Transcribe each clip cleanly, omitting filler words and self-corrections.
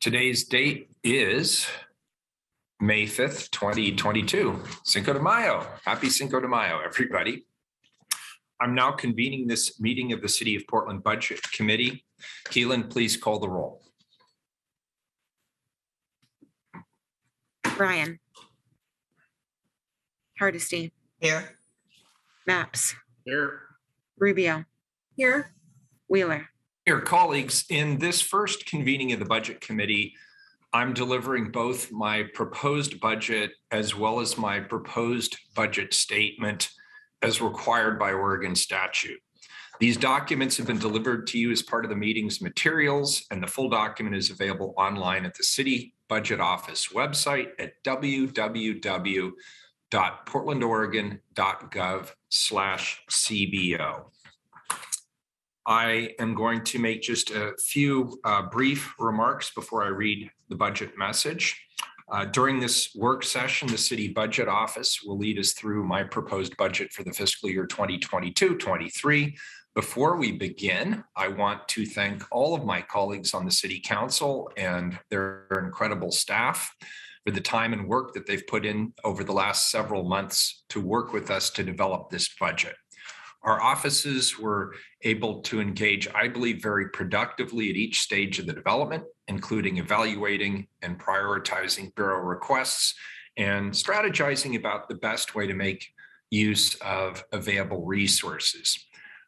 Today's date is May 5th, 2022. Cinco de Mayo. Happy Cinco de Mayo, everybody. I'm now convening this meeting of the City of Portland Budget Committee. Keelan, please call the roll. Ryan. Hardesty. Here. Maps. Here. Rubio. Here. Wheeler. Here, colleagues, in this first convening of the Budget Committee, I'm delivering both my proposed budget as well as my proposed budget statement as required by Oregon statute. These documents have been delivered to you as part of the meeting's materials, and the full document is available online at the City Budget Office website at www.portlandoregon.gov/CBO. I am going to make just a few brief remarks before I read the budget message. During this work session, the City Budget Office will lead us through my proposed budget for the fiscal year 2022-23. Before we begin, I want to thank all of my colleagues on the City Council and their incredible staff for the time and work that they've put in over the last several months to work with us to develop this budget. Our offices were able to engage, I believe, very productively at each stage of the development, including evaluating and prioritizing Bureau requests and strategizing about the best way to make use of available resources.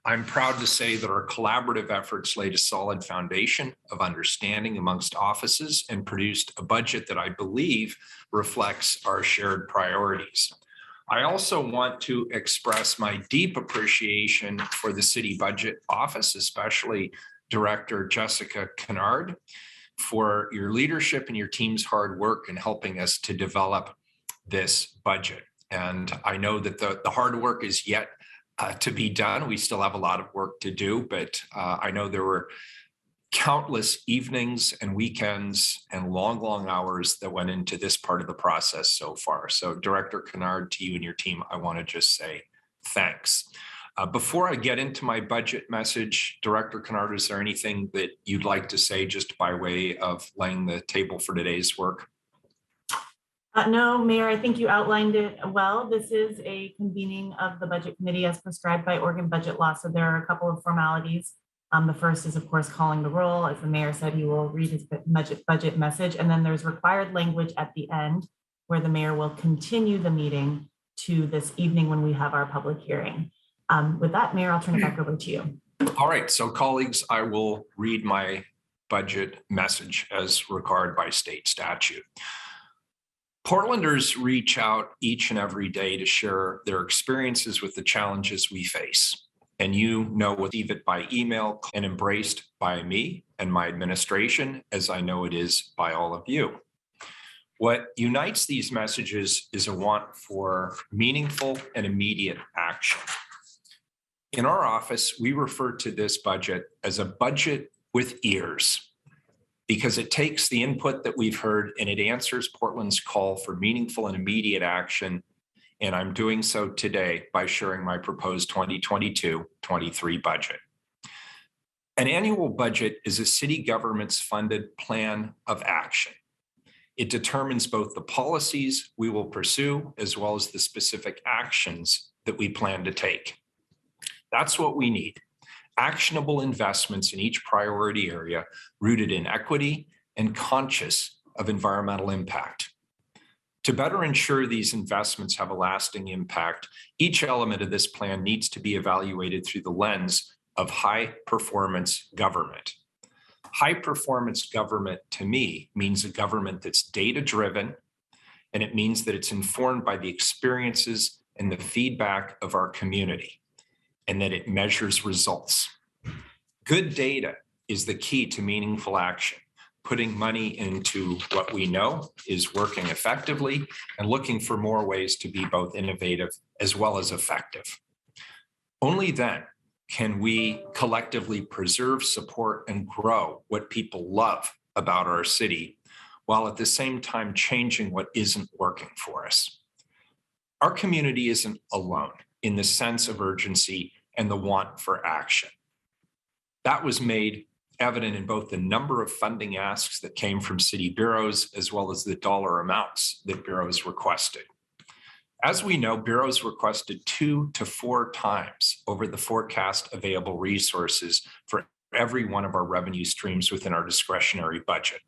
I'm proud to say that our collaborative efforts laid a solid foundation of understanding amongst offices and produced a budget that I believe reflects our shared priorities. I also want to express my deep appreciation for the City Budget Office, especially Director Jessica Kennard, for your leadership and your team's hard work in helping us to develop this budget. And I know that the hard work is yet to be done. We still have a lot of work to do, but I know there were countless evenings and weekends and long hours that went into this part of the process so far. So Director Kennard, to you and your team, I want to just say thanks. Before I get into my budget message, Director Kennard, is there anything that you'd like to say just by way of laying the table for today's work? No, Mayor, I think you outlined it well. This is a convening of the Budget Committee as prescribed by Oregon budget law. So there are a couple of formalities. The first is, of course, calling the roll. As the mayor said, he will read his budget message. And then there's required language at the end where the mayor will continue the meeting to this evening when we have our public hearing. With that, Mayor, I'll turn it back over to you. All right. So colleagues, I will read my budget message as required by state statute. Portlanders reach out each and every day to share their experiences with the challenges we face. And you know, receive it by email and embraced by me and my administration, as I know it is by all of you. What unites these messages is a want for meaningful and immediate action. In our office, we refer to this budget as a budget with ears, because it takes the input that we've heard and it answers Portland's call for meaningful and immediate action. And I'm doing so today by sharing my proposed 2022-23 budget. An annual budget is a city government's funded plan of action. It determines both the policies we will pursue as well as the specific actions that we plan to take. That's what we need. Actionable investments in each priority area rooted in equity and conscious of environmental impact. To better ensure these investments have a lasting impact, each element of this plan needs to be evaluated through the lens of high-performance government. High-performance government, to me, means a government that's data-driven, and it means that it's informed by the experiences and the feedback of our community, and that it measures results. Good data is the key to meaningful action, putting money into what we know is working effectively and looking for more ways to be both innovative as well as effective. Only then can we collectively preserve, support, and grow what people love about our city, while at the same time changing what isn't working for us. Our community isn't alone in the sense of urgency and the want for action. That was made evident in both the number of funding asks that came from city bureaus as well as the dollar amounts that bureaus requested. As we know, bureaus requested 2 to 4 times over the forecast available resources for every one of our revenue streams within our discretionary budget.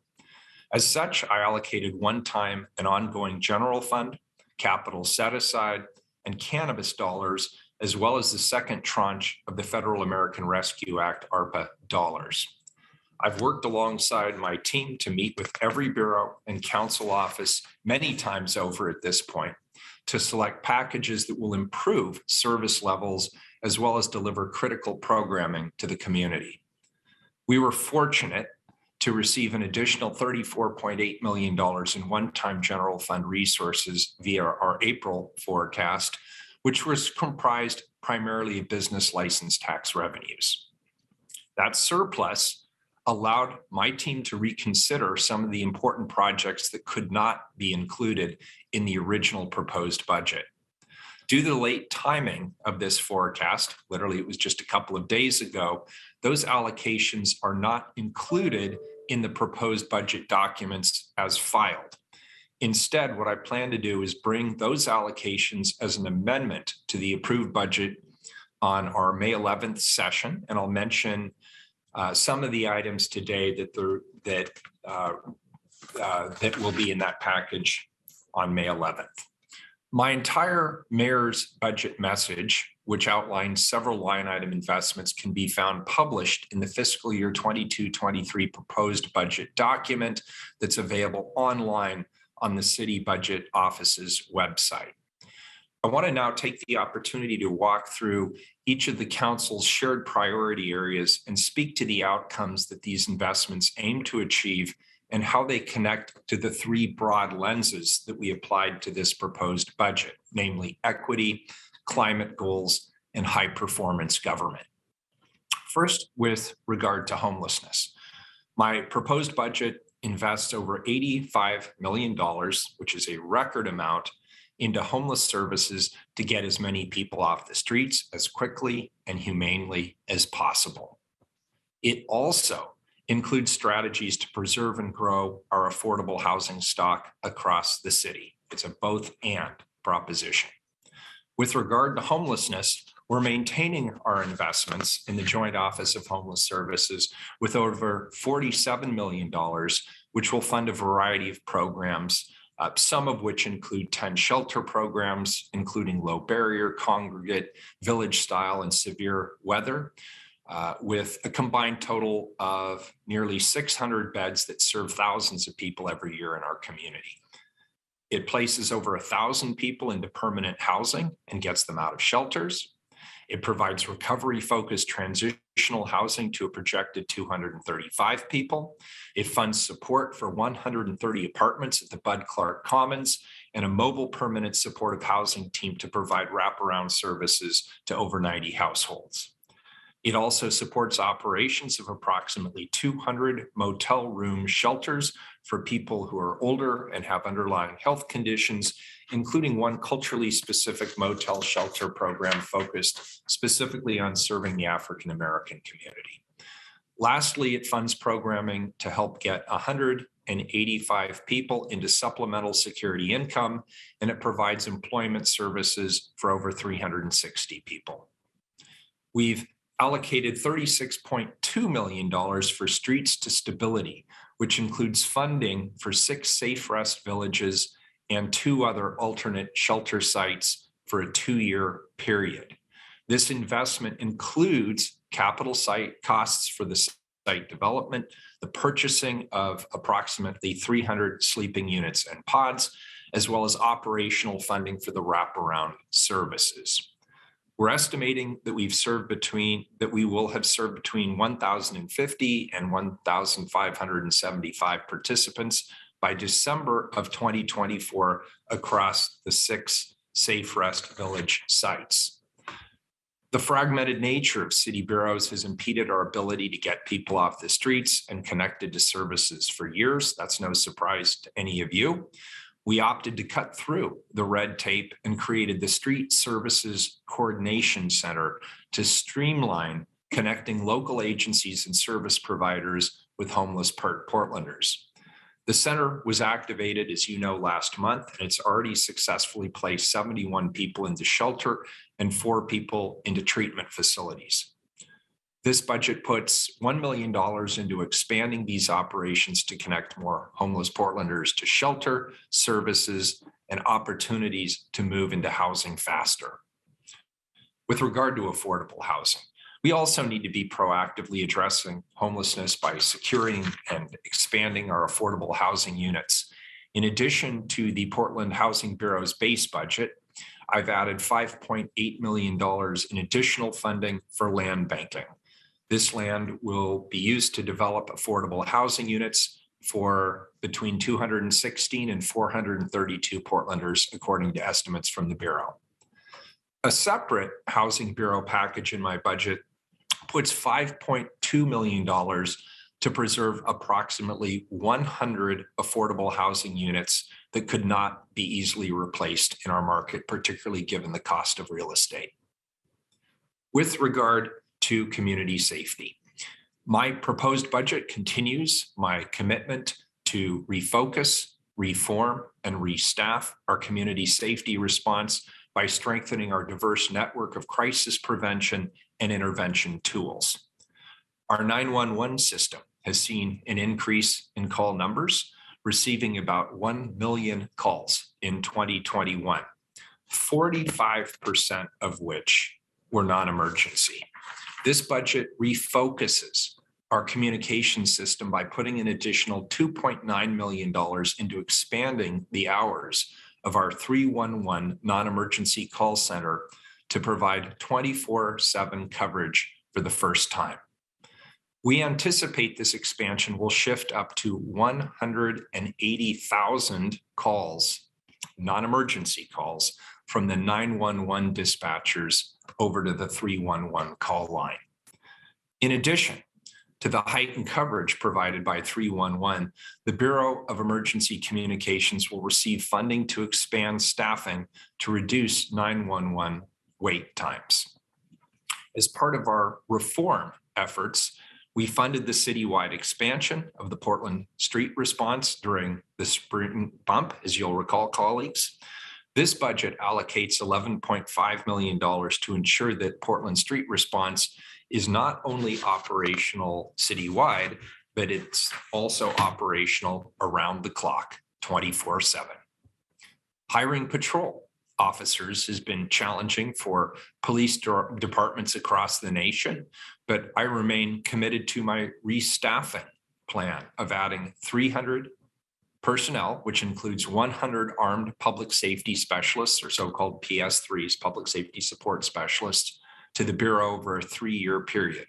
As such, I allocated one-time and ongoing general fund, capital set-aside, and cannabis dollars, as well as the second tranche of the Federal American Rescue Act, ARPA dollars. I've worked alongside my team to meet with every bureau and council office many times over at this point to select packages that will improve service levels as well as deliver critical programming to the community. We were fortunate to receive an additional $34.8 million in one-time general fund resources via our April forecast, which was comprised primarily of business license tax revenues. That surplus allowed my team to reconsider some of the important projects that could not be included in the original proposed budget. Due to the late timing of this forecast, literally it was just a couple of days ago, those allocations are not included in the proposed budget documents as filed. Instead, what I plan to do is bring those allocations as an amendment to the approved budget on our May 11th session, and I'll mention some of the items today that will be in that package on May 11th. My entire mayor's budget message, which outlines several line item investments, can be found published in the fiscal year 22-23 proposed budget document that's available online on the City Budget Office's website. I want to now take the opportunity to walk through each of the council's shared priority areas and speak to the outcomes that these investments aim to achieve and how they connect to the three broad lenses that we applied to this proposed budget, namely equity, climate goals, and high performance government. First, with regard to homelessness, my proposed budget invests over $85 million, which is a record amount, into homeless services to get as many people off the streets as quickly and humanely as possible. It also includes strategies to preserve and grow our affordable housing stock across the city. It's a both and proposition. With regard to homelessness, we're maintaining our investments in the Joint Office of Homeless Services with over $47 million, which will fund a variety of programs, some of which include 10 shelter programs, including low barrier, congregate, village style, and severe weather, with a combined total of nearly 600 beds that serve thousands of people every year in our community. It places over 1,000 people into permanent housing and gets them out of shelters. It provides recovery-focused transitional housing to a projected 235 people. It funds support for 130 apartments at the Bud Clark Commons and a mobile permanent supportive housing team to provide wraparound services to over 90 households. It also supports operations of approximately 200 motel room shelters for people who are older and have underlying health conditions, including one culturally specific motel shelter program focused specifically on serving the African American community. Lastly, it funds programming to help get 185 people into supplemental security income, and it provides employment services for over 360 people. We've allocated $36.2 million for Streets to Stability, which includes funding for 6 safe rest villages and 2 other alternate shelter sites for a 2-year period. This investment includes capital site costs for the site development, the purchasing of approximately 300 sleeping units and pods, as well as operational funding for the wraparound services. We're estimating that we will have served between 1,050 and 1,575 participants by December of 2024 across the 6 Safe Rest Village sites. The fragmented nature of city bureaus has impeded our ability to get people off the streets and connected to services for years. That's no surprise to any of you. We opted to cut through the red tape and created the Street Services Coordination Center to streamline connecting local agencies and service providers with homeless Portlanders. The center was activated, as you know, last month, and it's already successfully placed 71 people into shelter and 4 people into treatment facilities. This budget puts $1 million into expanding these operations to connect more homeless Portlanders to shelter, services, and opportunities to move into housing faster. With regard to affordable housing, we also need to be proactively addressing homelessness by securing and expanding our affordable housing units. In addition to the Portland Housing Bureau's base budget, I've added $5.8 million in additional funding for land banking. This land will be used to develop affordable housing units for between 216 and 432 Portlanders, according to estimates from the Bureau. A separate Housing Bureau package in my budget puts $5.2 million to preserve approximately 100 affordable housing units that could not be easily replaced in our market, particularly given the cost of real estate. With regard to community safety, my proposed budget continues my commitment to refocus, reform, and restaff our community safety response by strengthening our diverse network of crisis prevention and intervention tools. Our 911 system has seen an increase in call numbers, receiving about 1 million calls in 2021, 45% of which were non-emergency. This budget refocuses our communication system by putting an additional $2.9 million into expanding the hours of our 311 non-emergency call center to provide 24/7 coverage for the first time. We anticipate this expansion will shift up to 180,000 calls, non-emergency calls, from the 911 dispatchers over to the 311 call line. In addition to the heightened coverage provided by 311, the Bureau of Emergency Communications will receive funding to expand staffing to reduce 911 wait times. As part of our reform efforts, we funded the citywide expansion of the Portland Street Response during the spring bump, as you'll recall, colleagues. This budget allocates $11.5 million to ensure that Portland Street Response is not only operational citywide, but it's also operational around the clock, 24/7. Hiring patrol officers has been challenging for police departments across the nation, but I remain committed to my restaffing plan of adding 300 personnel, which includes 100 armed public safety specialists, or so-called PS3s, public safety support specialists, to the Bureau over a 3-year period.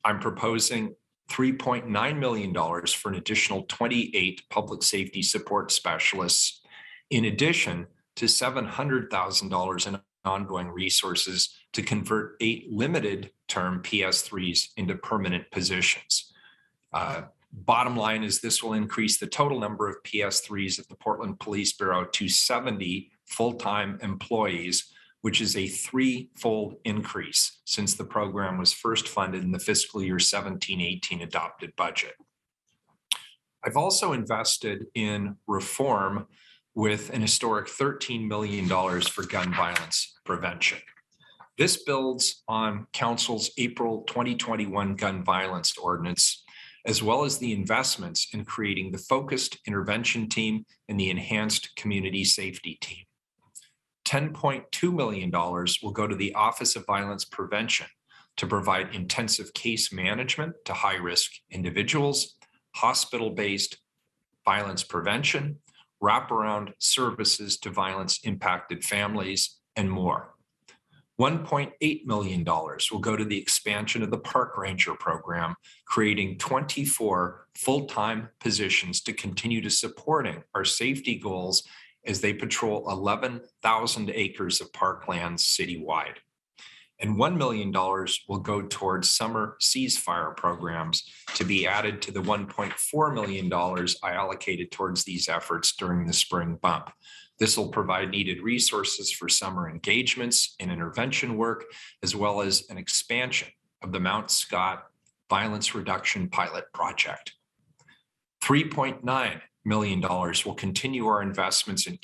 I'm proposing $3.9 million for an additional 28 public safety support specialists, in addition to $700,000 in ongoing resources to convert 8 limited term PS3s into permanent positions. Bottom line is this will increase the total number of PS3s at the Portland Police Bureau to 70 full-time employees, which is a 3-fold increase since the program was first funded in the fiscal year 17-18 adopted budget. I've also invested in reform with an historic $13 million for gun violence prevention. This builds on Council's April 2021 gun violence ordinance, as well as the investments in creating the focused intervention team and the enhanced community safety team. $10.2 million will go to the Office of Violence Prevention to provide intensive case management to high-risk individuals, hospital-based violence prevention, wraparound services to violence-impacted families, and more. $1.8 million will go to the expansion of the Park Ranger program, creating 24 full-time positions to continue to supporting our safety goals as they patrol 11,000 acres of parklands citywide. And $1 million will go towards summer ceasefire programs to be added to the $1.4 million I allocated towards these efforts during the spring bump. This will provide needed resources for summer engagements and intervention work, as well as an expansion of the Mount Scott Violence Reduction Pilot Project. $3.9 million will continue our investments in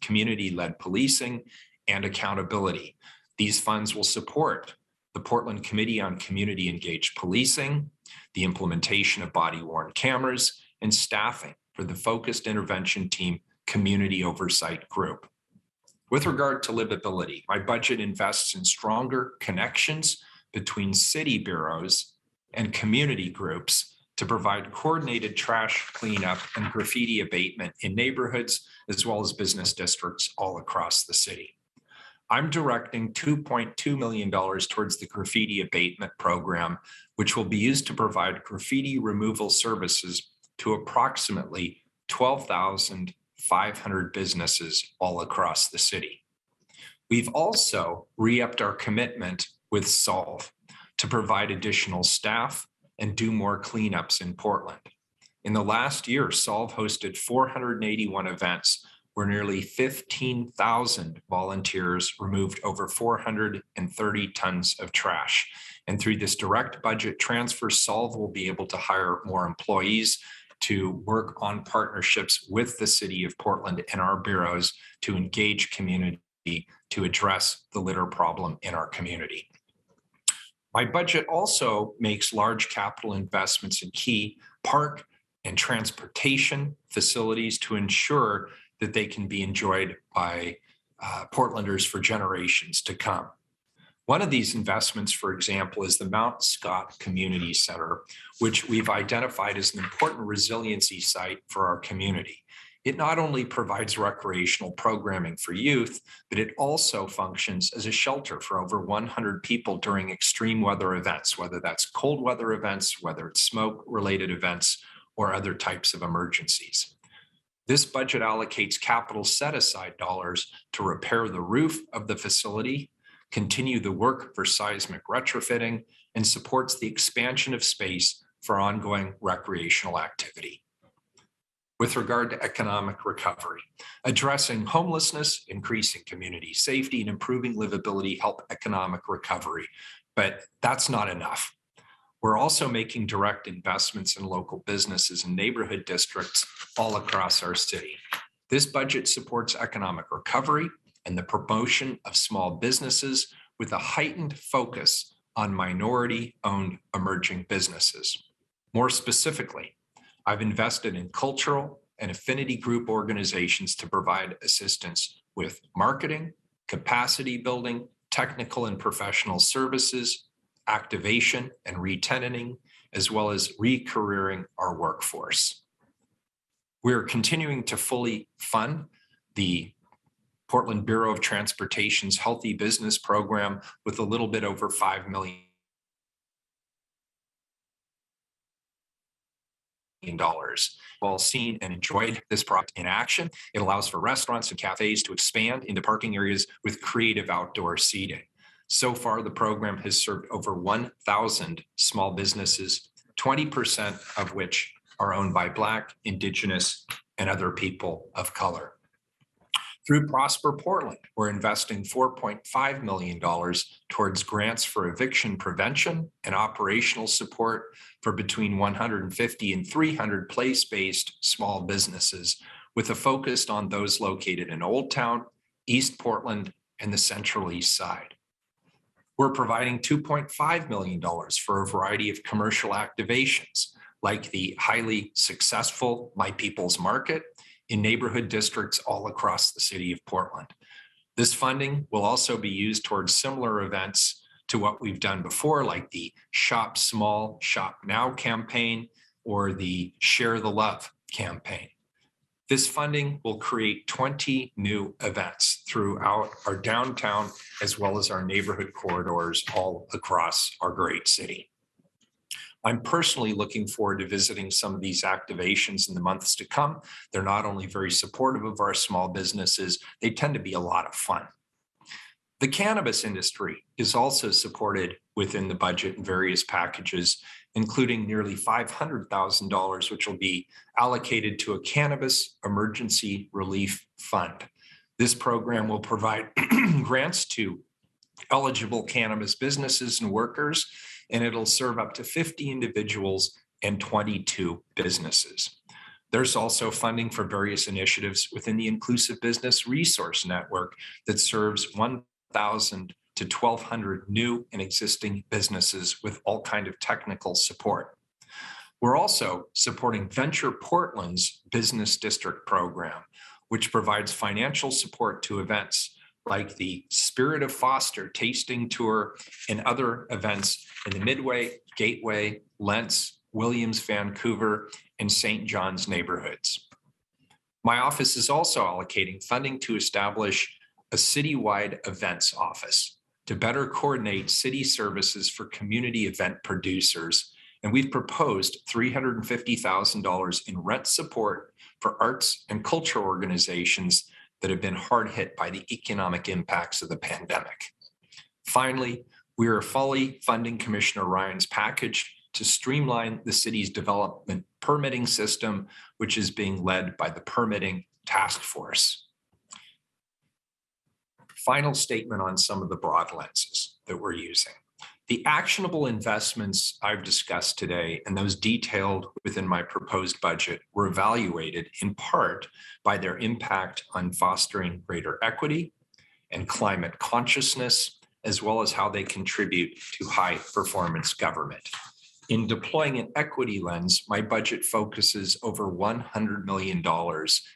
community-led policing and accountability. These funds will support the Portland Committee on Community Engaged Policing, the implementation of body-worn cameras, and staffing for the focused intervention team community oversight group. With regard to livability, my budget invests in stronger connections between city bureaus and community groups to provide coordinated trash cleanup and graffiti abatement in neighborhoods, as well as business districts all across the city. I'm directing $2.2 million towards the graffiti abatement program, which will be used to provide graffiti removal services to approximately 12,500 businesses all across the city. We've also re-upped our commitment with Solve to provide additional staff and do more cleanups in Portland. In the last year, Solve hosted 481 events where nearly 15,000 volunteers removed over 430 tons of trash. And through this direct budget transfer, Solve will be able to hire more employees to work on partnerships with the city of Portland and our bureaus to engage community to address the litter problem in our community. My budget also makes large capital investments in key park and transportation facilities to ensure that they can be enjoyed by Portlanders for generations to come. One of these investments, for example, is the Mount Scott Community Center, which we've identified as an important resiliency site for our community. It not only provides recreational programming for youth, but it also functions as a shelter for over 100 people during extreme weather events, whether that's cold weather events, whether it's smoke-related events, or other types of emergencies. This budget allocates capital set-aside dollars to repair the roof of the facility, continue the work for seismic retrofitting, and supports the expansion of space for ongoing recreational activity. With regard to economic recovery, addressing homelessness, increasing community safety, and improving livability help economic recovery, but that's not enough. We're also making direct investments in local businesses and neighborhood districts all across our city. This budget supports economic recovery and the promotion of small businesses with a heightened focus on minority-owned emerging businesses. More specifically, I've invested in cultural and affinity group organizations to provide assistance with marketing, capacity building, technical and professional services, activation and retenanting, as well as re-careering our workforce. We're continuing to fully fund the Portland Bureau of Transportation's Healthy Business Program with a little bit over $5 million While seen and enjoyed this product in action, it allows for restaurants and cafes to expand into parking areas with creative outdoor seating. So far, the program has served over 1,000 small businesses, 20% of which are owned by Black, Indigenous, and other people of color. Through Prosper Portland, we're investing $4.5 million towards grants for eviction prevention and operational support for between 150 and 300 place-based small businesses, with a focus on those located in Old Town, East Portland, and the Central East Side. We're providing $2.5 million for a variety of commercial activations, like the highly successful My People's Market in neighborhood districts all across the city of Portland. This funding will also be used towards similar events to what we've done before, like the Shop Small, Shop Now campaign or the Share the Love campaign. This funding will create 20 new events throughout our downtown as well as our neighborhood corridors all across our great city. I'm personally looking forward to visiting some of these activations in the months to come. They're not only very supportive of our small businesses, they tend to be a lot of fun. The cannabis industry is also supported within the budget in various packages, including nearly $500,000, which will be allocated to a cannabis emergency relief fund. This program will provide grants to eligible cannabis businesses and workers, and it'll serve up to 50 individuals and 22 businesses. There's also funding for various initiatives within the Inclusive Business Resource Network that serves 1,000 to 1,200 new and existing businesses with all kinds of technical support. We're also supporting Venture Portland's Business District program, which provides financial support to events like the Spirit of Foster tasting tour and other events in the Midway, Gateway, Lentz, Williams, Vancouver, and St. John's neighborhoods. My office is also allocating funding to establish a citywide events office to better coordinate city services for community event producers. And we've proposed $350,000 in rent support for arts and cultural organizations that have been hard hit by the economic impacts of the pandemic. Finally, we are fully funding Commissioner Ryan's package to streamline the city's development permitting system, which is being led by the Permitting Task Force. Final statement on some of the broad lenses that we're using. The actionable investments I've discussed today and those detailed within my proposed budget were evaluated in part by their impact on fostering greater equity and climate consciousness, as well as how they contribute to high performance government. In deploying an equity lens, my budget focuses over $100 million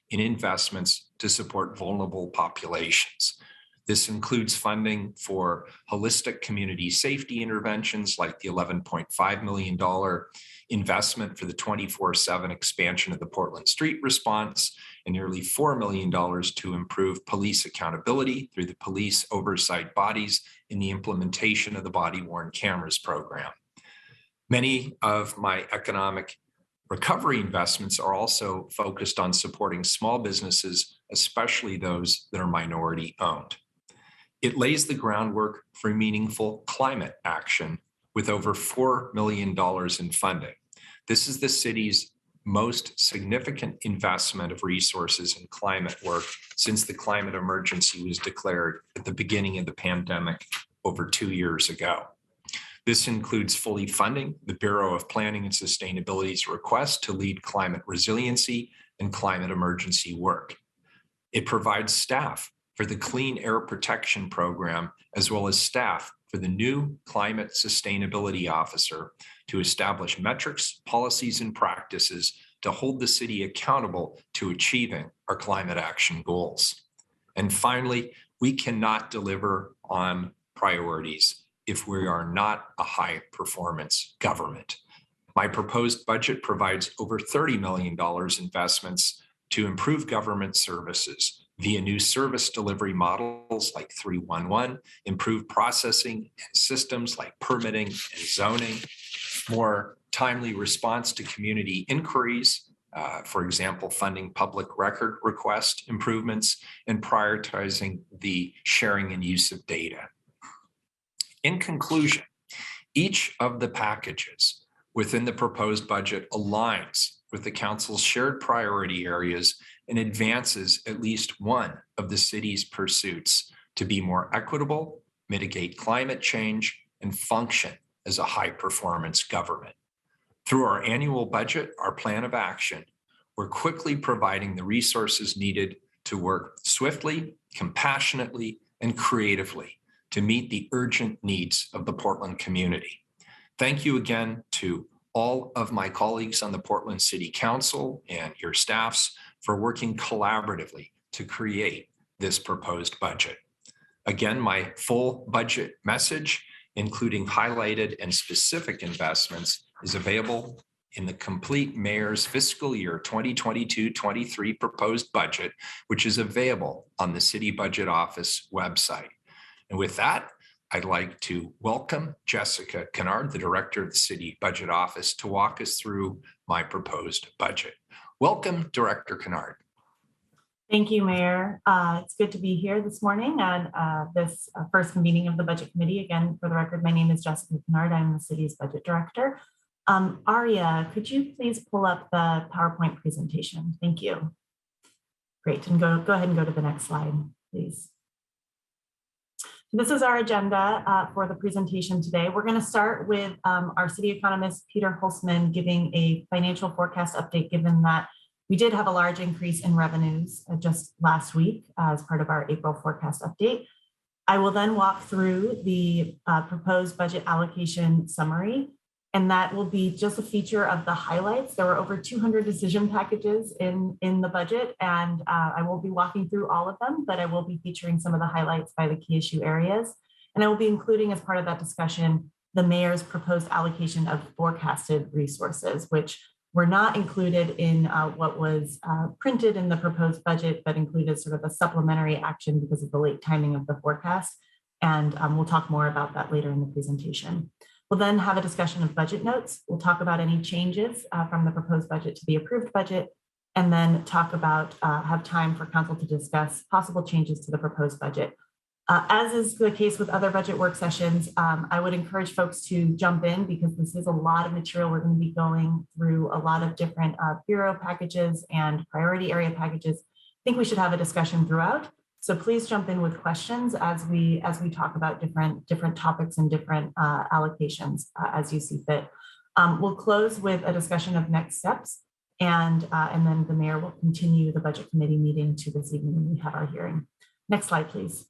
in investments to support vulnerable populations. This includes funding for holistic community safety interventions like the $11.5 million investment for the 24/7 expansion of the Portland Street response and nearly $4 million to improve police accountability through the police oversight bodies in the implementation of the body-worn cameras program. Many of my economic recovery investments are also focused on supporting small businesses, especially those that are minority owned. It lays the groundwork for meaningful climate action with over $4 million in funding. This is the city's most significant investment of resources in climate work since the climate emergency was declared at the beginning of the pandemic over 2 years ago. This includes fully funding the Bureau of Planning and Sustainability's request to lead climate resiliency and climate emergency work. It provides staff for the Clean Air Protection Program, as well as staff for the new Climate Sustainability Officer to establish metrics, policies, and practices to hold the city accountable to achieving our climate action goals. And finally, we cannot deliver on priorities if we are not a high-performance government. My proposed budget provides over $30 million investments to improve government services via new service delivery models like 311, improved processing and systems like permitting and zoning, more timely response to community inquiries, for example, funding public record request improvements, and prioritizing the sharing and use of data. In conclusion, each of the packages within the proposed budget aligns with the council's shared priority areas and advances at least one of the city's pursuits to be more equitable, mitigate climate change, and function as a high-performance government. Through our annual budget, our plan of action, we're quickly providing the resources needed to work swiftly, compassionately, and creatively to meet the urgent needs of the Portland community. Thank you again to all of my colleagues on the Portland City Council and your staffs for working collaboratively to create this proposed budget. Again, my full budget message, including highlighted and specific investments, is available in the complete mayor's fiscal year 2022-23 proposed budget, which is available on the City Budget Office website. And with that, I'd like to welcome Jessica Kennard, the Director of the City Budget Office, to walk us through my proposed budget. Welcome, Director Kennard. Thank you, Mayor. It's good to be here this morning on this first convening of the Budget Committee. Again, for the record, my name is Jessica Kennard. I'm the city's budget director. Aria, could you please pull up the PowerPoint presentation? Thank you. Great, and go ahead and go to the next slide, please. This is our agenda for the presentation today. We're going to start with our city economist, Peter Holzman, giving a financial forecast update, given that we did have a large increase in revenues just last week as part of our April forecast update. I will then walk through the proposed budget allocation summary, and that will be just a feature of the highlights. There were over 200 decision packages in the budget, and I won't be walking through all of them, but I will be featuring some of the highlights by the key issue areas. And I will be including, as part of that discussion, the mayor's proposed allocation of forecasted resources, which were not included in what was printed in the proposed budget, but included sort of a supplementary action because of the late timing of the forecast. And we'll talk more about that later in the presentation. We'll then have a discussion of budget notes. We'll talk about any changes from the proposed budget to the approved budget, and then talk about, have time for council to discuss possible changes to the proposed budget. As is the case with other budget work sessions, I would encourage folks to jump in because this is a lot of material. We're going to be going through a lot of different bureau packages and priority area packages. I think we should have a discussion throughout. So please jump in with questions as we talk about different topics and different allocations as you see fit. We'll close with a discussion of next steps, and then the mayor will continue the budget committee meeting to this evening when we have our hearing. Next slide, please.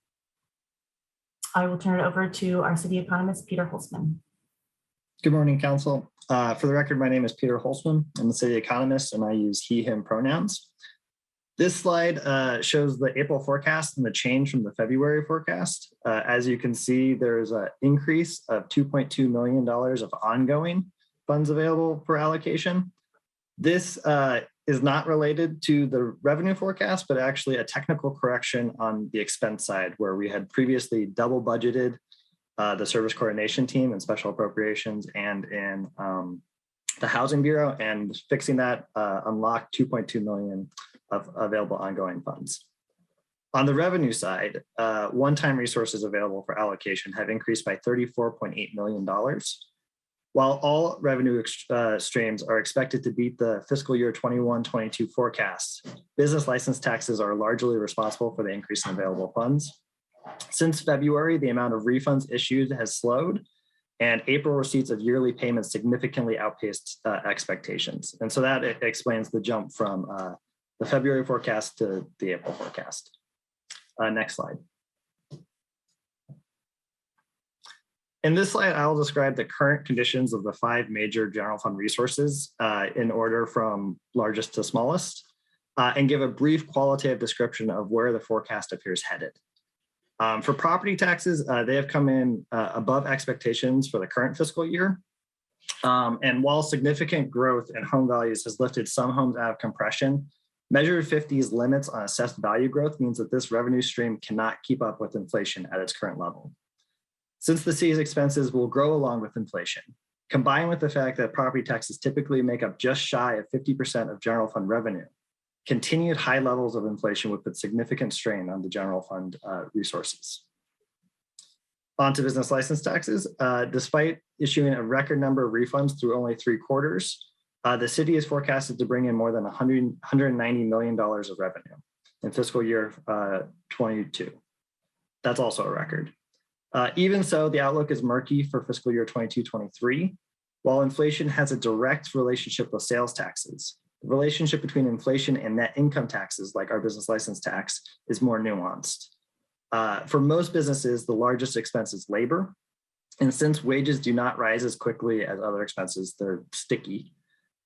I will turn it over to our city economist, Peter Holzman. Good morning, council. For the record, my name is Peter Holzman. I'm the city economist, and I use he, him pronouns. This slide shows the April forecast and the change from the February forecast. As you can see, there's an increase of $2.2 million of ongoing funds available for allocation. This is not related to the revenue forecast, but actually a technical correction on the expense side, where we had previously double budgeted the service coordination team and special appropriations and in the Housing Bureau, and fixing that unlocked $2.2 million of available ongoing funds. On the revenue side, one-time resources available for allocation have increased by $34.8 million. While all revenue streams are expected to beat the fiscal year 21-22 forecasts, business license taxes are largely responsible for the increase in available funds. Since February, the amount of refunds issued has slowed, and April receipts of yearly payments significantly outpaced expectations. And so that explains the jump from the February forecast to the April forecast. Next slide. In this slide, I'll describe the current conditions of the 5 major general fund resources in order from largest to smallest, and give a brief qualitative description of where the forecast appears headed. For property taxes, they have come in above expectations for the current fiscal year. And while significant growth in home values has lifted some homes out of compression, Measure 50's limits on assessed value growth means that this revenue stream cannot keep up with inflation at its current level. Since the city's expenses will grow along with inflation, combined with the fact that property taxes typically make up just shy of 50% of general fund revenue, continued high levels of inflation would put significant strain on the general fund resources. On to business license taxes. Despite issuing a record number of refunds through only 3 quarters, the city is forecasted to bring in more than $190 million of revenue in fiscal year 22. That's also a record. Even so, the outlook is murky for fiscal year 22-23. While inflation has a direct relationship with sales taxes, the relationship between inflation and net income taxes, like our business license tax, is more nuanced. For most businesses, the largest expense is labor. And since wages do not rise as quickly as other expenses, they're sticky.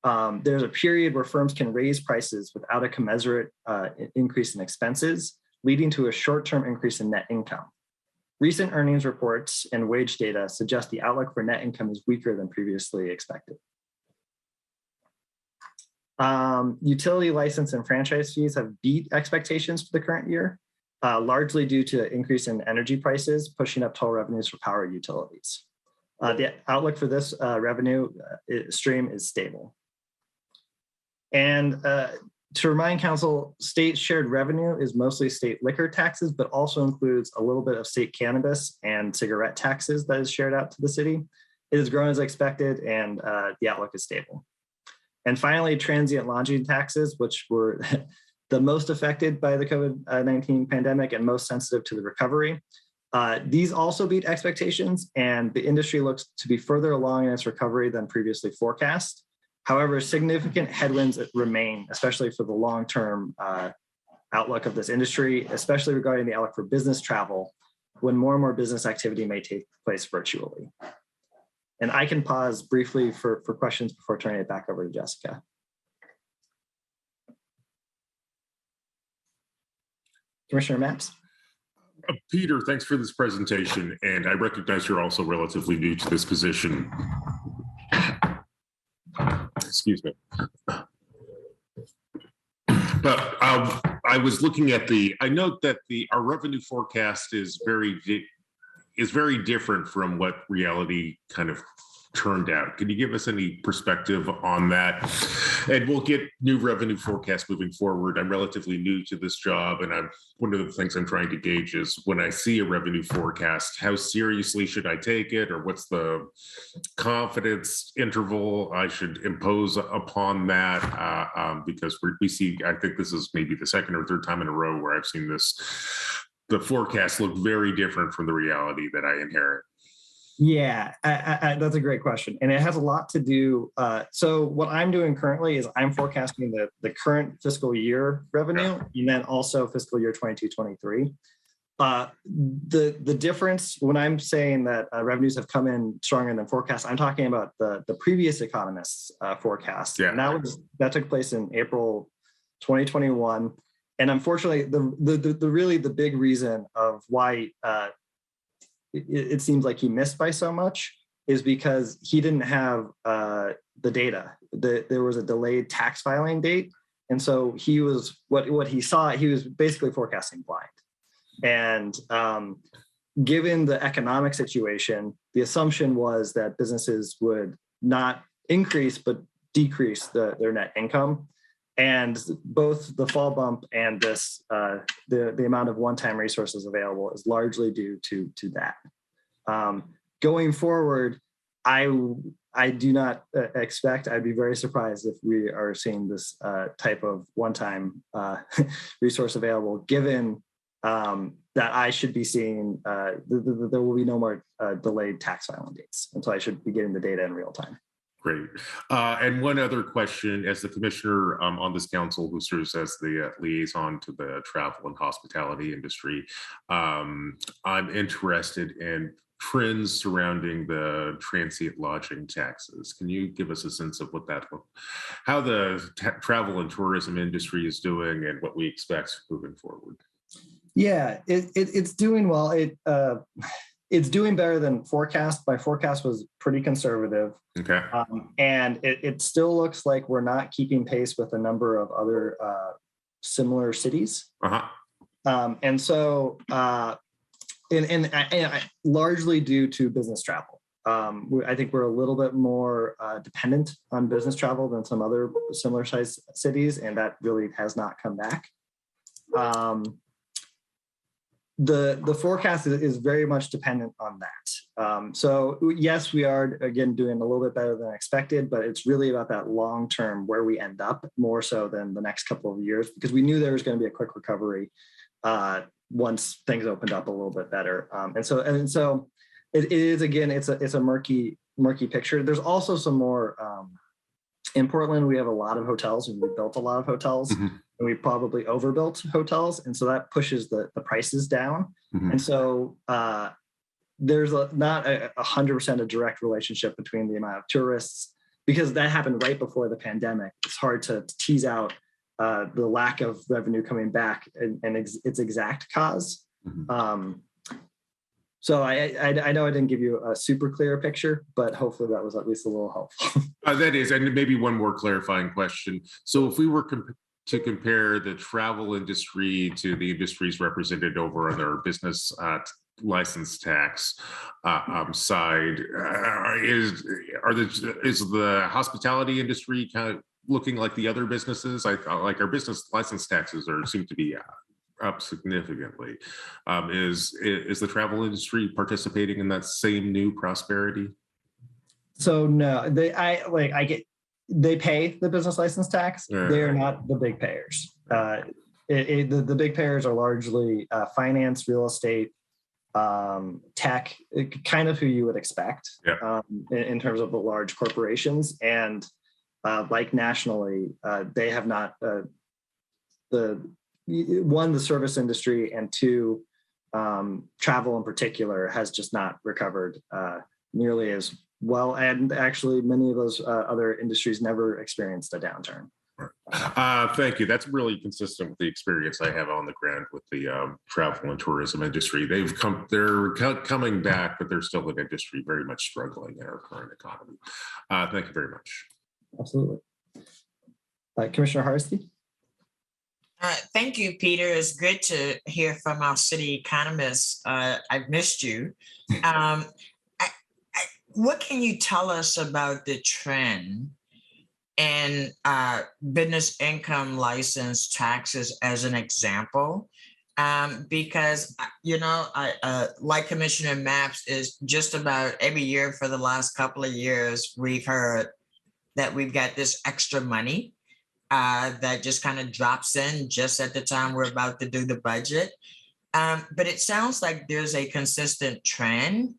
There's a period where firms can raise prices without a commensurate increase in expenses, leading to a short-term increase in net income. Recent earnings reports and wage data suggest the outlook for net income is weaker than previously expected. Utility license and franchise fees have beat expectations for the current year, largely due to increase in energy prices, pushing up total revenues for power utilities. The outlook for this revenue stream is stable. And to remind council, state shared revenue is mostly state liquor taxes, but also includes a little bit of state cannabis and cigarette taxes that is shared out to the city. It has grown as expected, and the outlook is stable. And finally, transient lodging taxes, which were the most affected by the COVID-19 pandemic and most sensitive to the recovery. These also beat expectations, and the industry looks to be further along in its recovery than previously forecast. However, significant headwinds remain, especially for the long-term outlook of this industry, especially regarding the outlook for business travel, when more and more business activity may take place virtually. And I can pause briefly for questions before turning it back over to Jessica. Commissioner Mapps. Peter, thanks for this presentation. And I recognize you're also relatively new to this position. Excuse me. But I was looking at I note that our revenue forecast is very different from what reality kind of turned out. Can you give us any perspective on that? And we'll get new revenue forecasts moving forward. I'm relatively new to this job, and one of the things I'm trying to gauge is when I see a revenue forecast, how seriously should I take it, or what's the confidence interval I should impose upon that? Because we see, I think this is maybe the second or third time in a row where I've seen the forecasts look very different from the reality that I inherit. Yeah, that's a great question. And it has a lot to do. So what I'm doing currently is I'm forecasting the current fiscal year revenue, and then also fiscal year 22-23. The difference when I'm saying that revenues have come in stronger than forecast, I'm talking about the previous economists' forecast. Yeah. And that took place in April 2021. And unfortunately, the big reason of why it seems like he missed by so much is because he didn't have the data. There was a delayed tax filing date, And so he was what he saw, he was basically forecasting blind. And given the economic situation, the assumption was that businesses would not increase but decrease their net income. And both the fall bump and this the amount of one-time resources available is largely due to that. Going forward, I do not expect, I'd be very surprised if we are seeing this type of one-time resource available, given that I should be seeing, there will be no more delayed tax filing dates. And so I should be getting the data in real time. Great. And one other question, as the commissioner on this council who serves as the liaison to the travel and hospitality industry, I'm interested in trends surrounding the transient lodging taxes. Can you give us a sense of how the travel and tourism industry is doing and what we expect moving forward? Yeah, it's doing well. It's doing better than forecast. My forecast was pretty conservative. Okay. And it still looks like we're not keeping pace with a number of other similar cities. And so, largely due to business travel. I think we're a little bit more dependent on business travel than some other similar sized cities, and that really has not come back. The forecast is very much dependent on that. So yes, we are again doing a little bit better than expected, but it's really about that long term where we end up more so than the next couple of years, because we knew there was going to be a quick recovery once things opened up a little bit better. And so it is, again, it's a murky picture. There's also some more. In Portland, we have a lot of hotels, and we built a lot of hotels. Mm-hmm. And we probably overbuilt hotels, and so that pushes the prices down. Mm-hmm. And so there's not 100% a direct relationship between the amount of tourists, because that happened right before the pandemic. It's hard to tease out the lack of revenue coming back and its exact cause. Mm-hmm. So I know I didn't give you a super clear picture, but hopefully that was at least a little helpful. That is, and maybe one more clarifying question. So if we were to compare the travel industry to the industries represented over on our business license tax side, is the hospitality industry kind of looking like the other businesses? Like our business license taxes seem to be up significantly. Is the travel industry participating in that same new prosperity? So no, they pay the business license tax. They are not the big payers. The big payers are largely finance, real estate, tech, kind of who you would expect. Yeah. In terms of the large corporations. And like nationally, they have not, the service industry, and two, travel in particular has just not recovered nearly as well. And actually many of those other industries never experienced a downturn. Thank you. That's really consistent with the experience I have on the ground with the travel and tourism industry. They're coming back, but they're still an industry very much struggling in our current economy. Thank you very much. Absolutely. Commissioner Hardesty? Thank you, Peter. It's good to hear from our city economist. I've missed you. What can you tell us about the trend in business income license taxes as an example? Because, like Commissioner Maps, is just about every year for the last couple of years, we've heard that we've got this extra money that just kind of drops in just at the time we're about to do the budget. But it sounds like there's a consistent trend,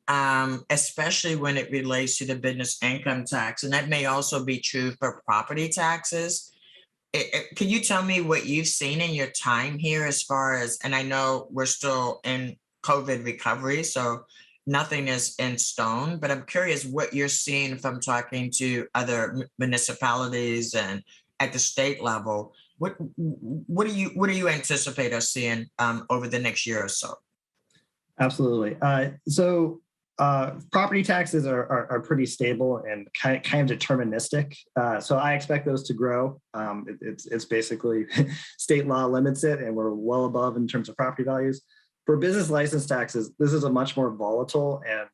especially when it relates to the business income tax. And that may also be true for property taxes. Can you tell me what you've seen in your time here as far as, and I know we're still in COVID recovery, so nothing is in stone, but I'm curious what you're seeing from talking to other municipalities and at the state level. What do you anticipate us seeing over the next year or so? Absolutely. So Property taxes are pretty stable and kind of deterministic. So I expect those to grow. It's basically state law limits it, and we're well above in terms of property values. For business license taxes, this is a much more volatile and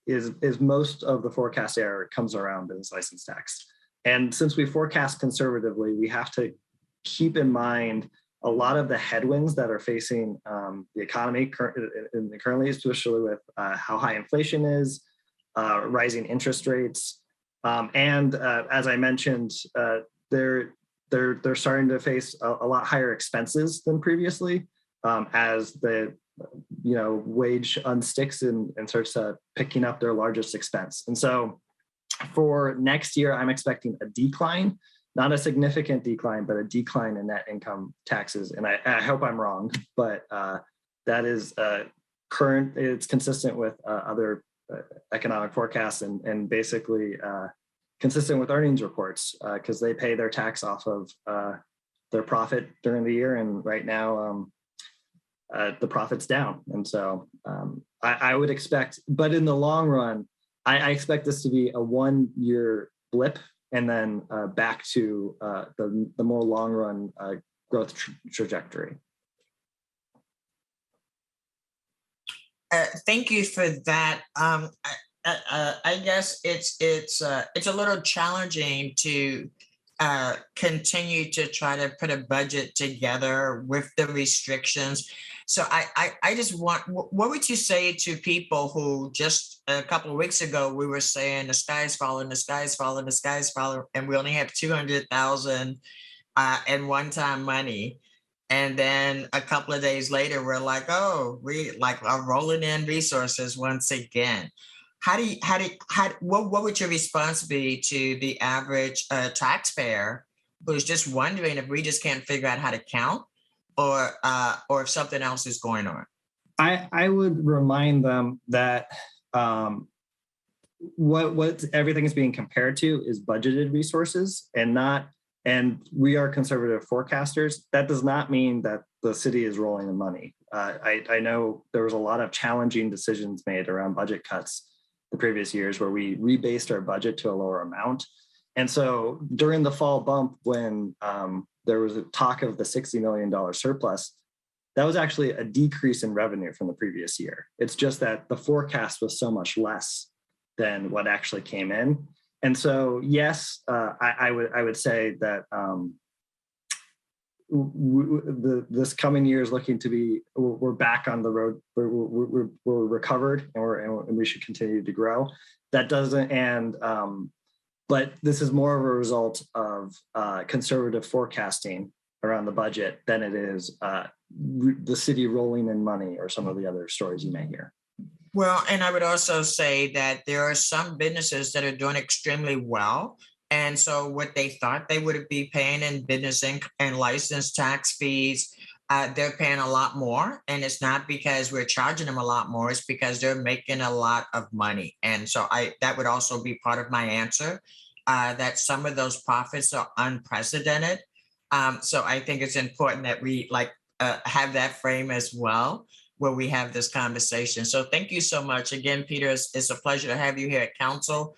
is most of the forecast error comes around business license tax. And since we forecast conservatively, we have to keep in mind a lot of the headwinds that are facing the economy currently, especially with how high inflation is, rising interest rates, and as I mentioned, they're starting to face a lot higher expenses than previously as the wage unsticks and starts picking up their largest expense. And so for next year, I'm expecting a decline. Not a significant decline, but a decline in net income taxes. And I hope I'm wrong, but that is current. It's consistent with other economic forecasts and basically consistent with earnings reports because they pay their tax off of their profit during the year. And right now, the profit's down. And so I would expect, but in the long run, I expect this to be a 1-year blip and then back to the more long run growth trajectory. Thank you for that. I guess it's a little challenging to continue to try to put a budget together with the restrictions. So I just want, what would you say to people who just a couple of weeks ago, we were saying the sky's falling, the sky's falling, the sky's falling, and we only have 200,000 in one-time money. And then a couple of days later, we're like, oh, we like are rolling in resources once again. What would your response be to the average taxpayer who's just wondering if we just can't figure out how to count? Or if something else is going on? I would remind them that what everything is being compared to is budgeted resources and we are conservative forecasters. That does not mean that the city is rolling the money. I know there was a lot of challenging decisions made around budget cuts the previous years where we rebased our budget to a lower amount. And so during the fall bump when there was a talk of the $60 million surplus, that was actually a decrease in revenue from the previous year. It's just that the forecast was so much less than what actually came in. And so, yes, I would say that this coming year is looking to be, we're back on the road, we're recovered and we should continue to grow. That doesn't, but this is more of a result of conservative forecasting around the budget than it is the city rolling in money or some of the other stories you may hear. Well, and I would also say that there are some businesses that are doing extremely well. And so what they thought they would be paying in business and license tax fees, they're paying a lot more. And it's not because we're charging them a lot more, it's because they're making a lot of money. And so that would also be part of my answer, that some of those profits are unprecedented. So I think it's important that we have that frame as well, where we have this conversation. So thank you so much. Again, Peter, it's a pleasure to have you here at council.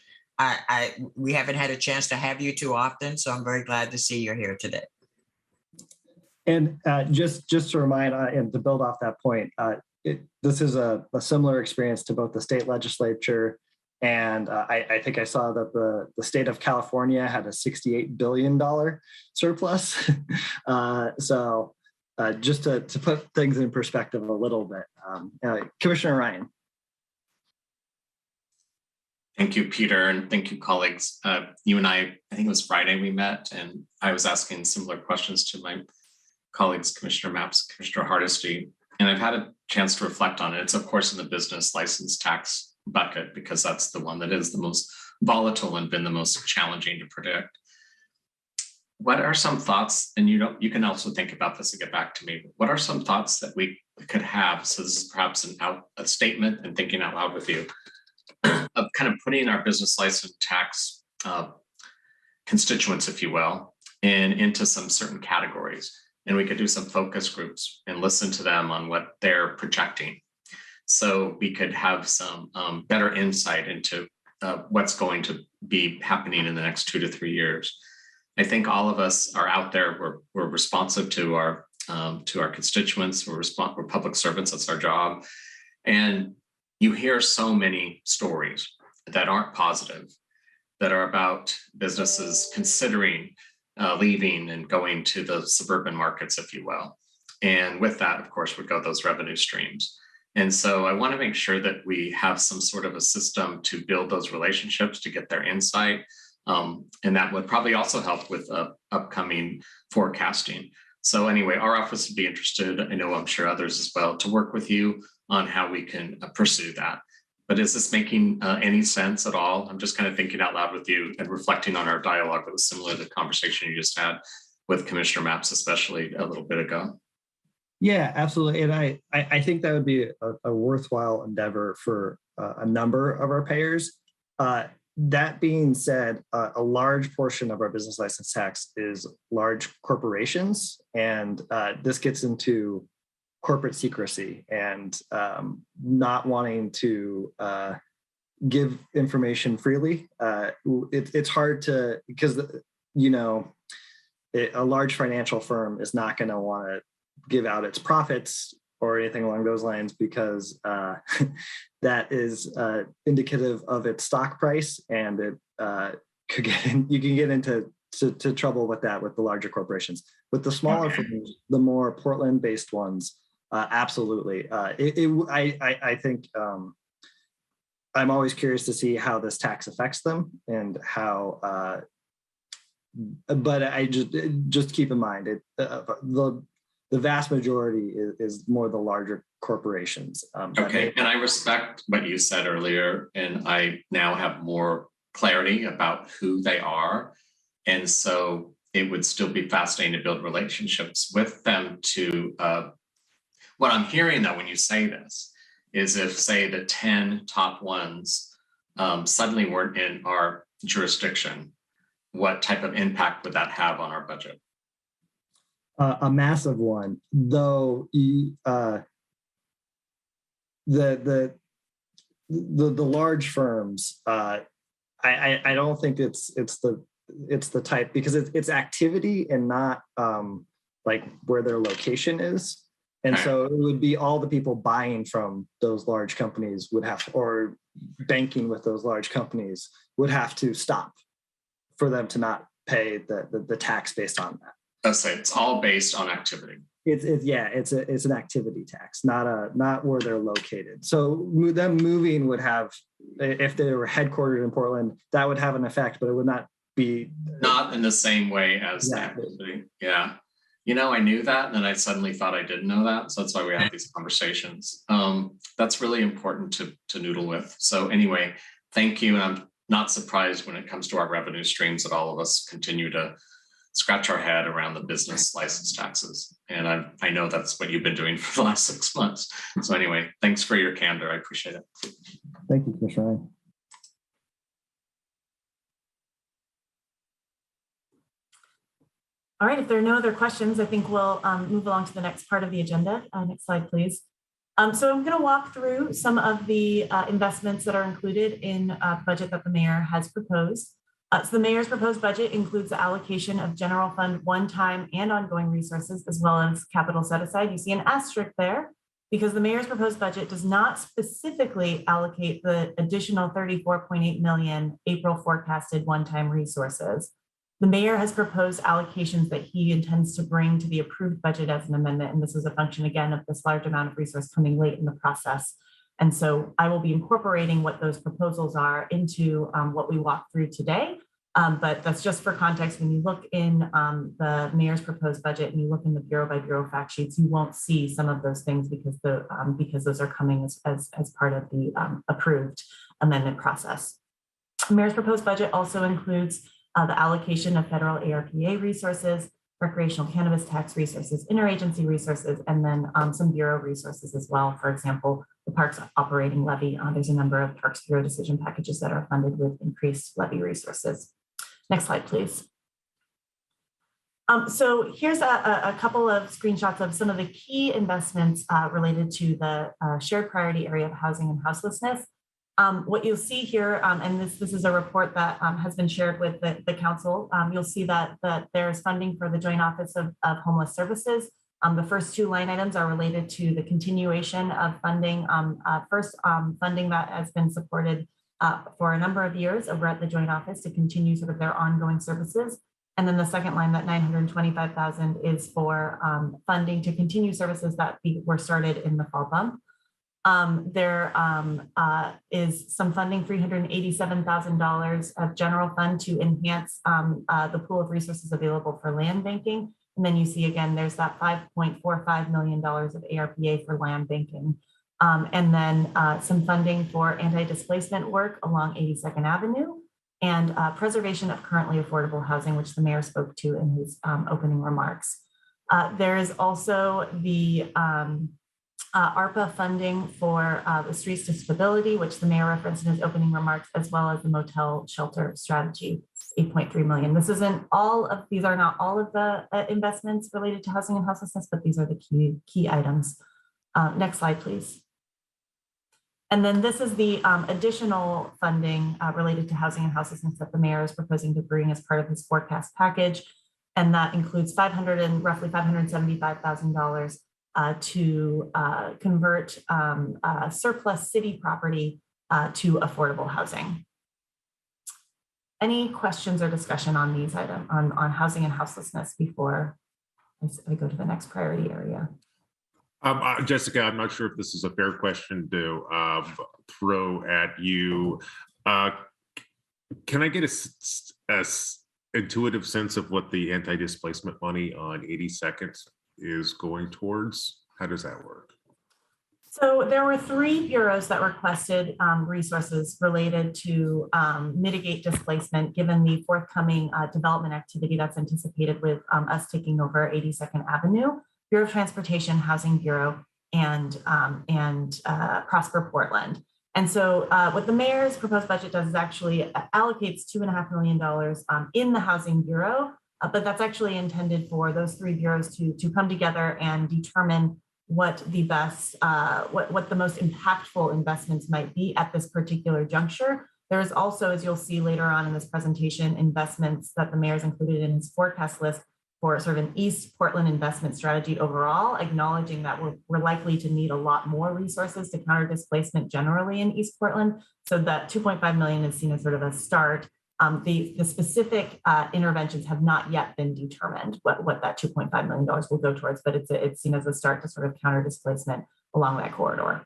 We haven't had a chance to have you too often, so I'm very glad to see you're here today. And just to remind and to build off that point, this is a similar experience to both the state legislature and I think I saw that the state of California had a $68 billion surplus. So just to put things in perspective a little bit, Commissioner Ryan. Thank you, Peter, and thank you, colleagues. You and I think it was Friday we met, and I was asking similar questions to my colleagues, Commissioner Mapps, Commissioner Hardesty, and I've had a chance to reflect on it. It's, of course, in the business license tax bucket, because that's the one that is the most volatile and been the most challenging to predict. What are some thoughts, and you can also think about this and get back to me, what are some thoughts that we could have, so this is perhaps a statement and thinking out loud with you, of kind of putting our business license tax constituents, if you will, into some certain categories. And we could do some focus groups and listen to them on what they're projecting. so we could have some better insight into what's going to be happening in the next 2 to 3 years. I think all of us are out there. We're responsive to our constituents. We're public servants. That's our job. And you hear so many stories that aren't positive, that are about businesses considering leaving and going to the suburban markets, if you will. And with that, of course, would go those revenue streams. And so I want to make sure that we have some sort of a system to build those relationships, to get their insight. And that would probably also help with upcoming forecasting. So anyway, our office would be interested, I know I'm sure others as well, to work with you on how we can pursue that. But is this making any sense at all? I'm just kind of thinking out loud with you and reflecting on our dialogue that was similar to the conversation you just had with Commissioner Mapps, especially a little bit ago. Yeah, absolutely. And I think that would be a worthwhile endeavor for a number of our payers. That being said, a large portion of our business license tax is large corporations, and this gets into corporate secrecy and not wanting to give information freely. It's hard to, because a large financial firm is not going to want to give out its profits or anything along those lines, because that is indicative of its stock price, and it could you can get into trouble with that with the larger corporations. With the smaller firms, the more Portland-based ones, absolutely. I think I'm always curious to see how this tax affects them and how. But I just keep in mind the vast majority is more the larger corporations. Okay, and I respect what you said earlier, and I now have more clarity about who they are. And so it would still be fascinating to build relationships with them to, what I'm hearing though, when you say this, is if say the 10 top ones suddenly weren't in our jurisdiction, what type of impact would that have on our budget? A massive one, though. The large firms, I don't think it's the type, because it's activity and not like where their location is, and so it would be all the people buying from those large companies would have, or banking with those large companies would have to stop for them to not pay the tax based on that. Let's say it's all based on activity. It's an activity tax, not where they're located. So them moving would have, if they were headquartered in Portland, that would have an effect, but it would not be not in the same way as the activity. Yeah, I knew that, and then I suddenly thought I didn't know that. So that's why we have these conversations. That's really important to noodle with. So anyway, thank you, and I'm not surprised when it comes to our revenue streams that all of us continue to scratch our head around the business license taxes. And I know that's what you've been doing for the last 6 months. So anyway, thanks for your candor. I appreciate it. Thank you, Commissioner Ryan. All right, if there are no other questions, I think we'll move along to the next part of the agenda. Next slide, please. So I'm going to walk through some of the investments that are included in the budget that the mayor has proposed. So the mayor's proposed budget includes the allocation of general fund one-time and ongoing resources, as well as capital set aside. You see an asterisk there because the mayor's proposed budget does not specifically allocate the additional 34.8 million April forecasted one-time resources. The mayor has proposed allocations that he intends to bring to the approved budget as an amendment. And this is a function, again, of this large amount of resource coming late in the process. And so I will be incorporating what those proposals are into what we walk through today. But that's just for context. When you look in the mayor's proposed budget and you look in the bureau by bureau fact sheets, you won't see some of those things because those are coming as part of the approved amendment process. The mayor's proposed budget also includes the allocation of federal ARPA resources, recreational cannabis tax resources, interagency resources, and then some bureau resources as well. For example, the Parks Operating Levy. There's a number of Parks Bureau decision packages that are funded with increased levy resources. Next slide, please. So here's a couple of screenshots of some of the key investments related to the shared priority area of housing and houselessness. What you'll see here, and this is a report that has been shared with the council, you'll see that there's funding for the Joint Office of Homeless Services. The first two line items are related to the continuation of funding, funding that has been supported for a number of years over at the Joint Office to continue sort of their ongoing services. And then the second line, that 925,000, is for funding to continue services that were started in the fall bump. There is some funding, $387,000 of general fund to enhance the pool of resources available for land banking. And then you see again, there's that $5.45 million of ARPA for land banking. And then some funding for anti-displacement work along 82nd Avenue. And preservation of currently affordable housing, which the mayor spoke to in his opening remarks. There is also the ARPA funding for the Streets to Stability, which the mayor referenced in his opening remarks, as well as the motel shelter strategy, 8.3 million. This isn't all of, these are not all of the investments related to housing and houselessness, but these are the key items. Next slide, please. And then this is the additional funding related to housing and houselessness that the mayor is proposing to bring as part of his forecast package. And that includes roughly $575,000 to convert surplus city property to affordable housing. Any questions or discussion on these items, on housing and houselessness before I go to the next priority area? Jessica, I'm not sure if this is a fair question to throw at you. Can I get a intuitive sense of what the anti-displacement money on 82nd is going towards? How does that work? So there were 3 bureaus that requested resources related to mitigate displacement, given the forthcoming development activity that's anticipated with us taking over 82nd Avenue. Bureau of Transportation, Housing Bureau, and Prosper Portland. And so what the mayor's proposed budget does is actually allocates $2.5 million in the Housing Bureau, but that's actually intended for those 3 bureaus to come together and determine what the best, what the most impactful investments might be at this particular juncture. There is also, as you'll see later on in this presentation, investments that the mayor's included in his forecast list for sort of an East Portland investment strategy overall, acknowledging that we're likely to need a lot more resources to counter displacement generally in East Portland. So that 2.5 million is seen as sort of a start. The specific interventions have not yet been determined what that $2.5 million will go towards, but it's seen as a start to sort of counter displacement along that corridor.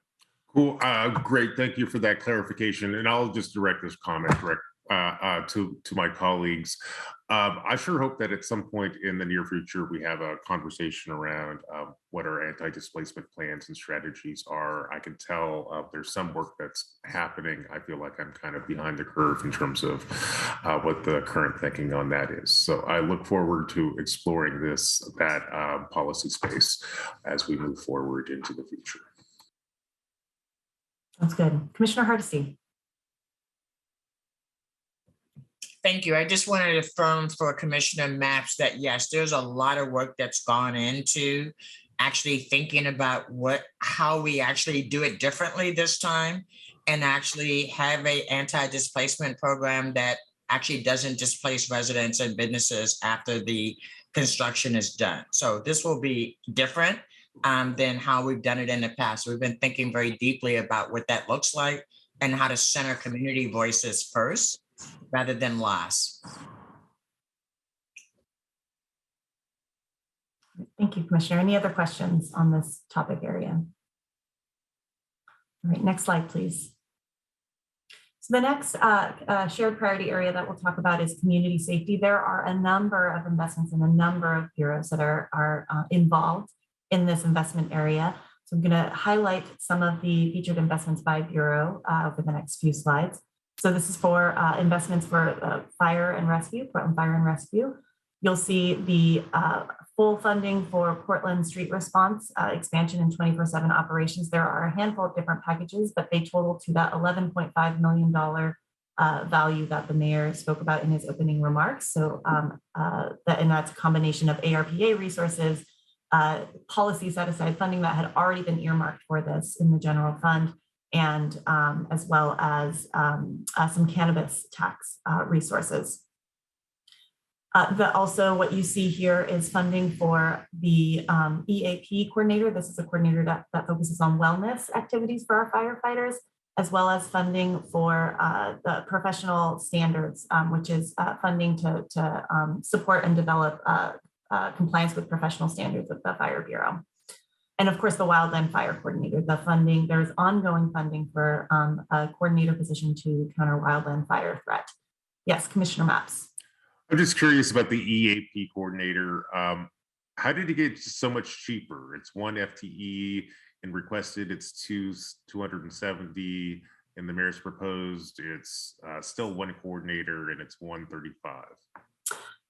Cool, great, thank you for that clarification. And I'll just direct this comment to my colleagues. I sure hope that at some point in the near future, we have a conversation around what our anti-displacement plans and strategies are. I can tell there's some work that's happening. I feel like I'm kind of behind the curve in terms of what the current thinking on that is. So I look forward to exploring that policy space as we move forward into the future. That's good. Commissioner Hardesty. Thank you. I just wanted to affirm for Commissioner Mapps that yes, there's a lot of work that's gone into actually thinking about how we actually do it differently this time, and actually have an anti-displacement program that actually doesn't displace residents and businesses after the construction is done. So this will be different than how we've done it in the past. We've been thinking very deeply about what that looks like and how to center community voices first rather than last. Thank you, Commissioner. Any other questions on this topic area? All right, next slide, please. So the next shared priority area that we'll talk about is community safety. There are a number of investments in a number of bureaus that are involved in this investment area. So I'm going to highlight some of the featured investments by bureau over the next few slides. So this is for investments for fire and rescue, Portland Fire and Rescue. You'll see the full funding for Portland Street Response expansion and 24/7 operations. There are a handful of different packages, but they total to that $11.5 million value that the mayor spoke about in his opening remarks. So and that's a combination of ARPA resources, policy set aside funding that had already been earmarked for this in the general fund, and as well as some cannabis tax resources. Also what you see here is funding for the EAP coordinator. This is a coordinator that focuses on wellness activities for our firefighters, as well as funding for the professional standards, which is funding to support and develop compliance with professional standards of the Fire Bureau. And of course, the wildland fire coordinator, the funding, there's ongoing funding for a coordinator position to counter wildland fire threat. Yes, Commissioner Mapps. I'm just curious about the EAP coordinator. How did it get so much cheaper? It's 1 FTE and requested it's 270, and the mayor's proposed it's still 1 coordinator and it's 135.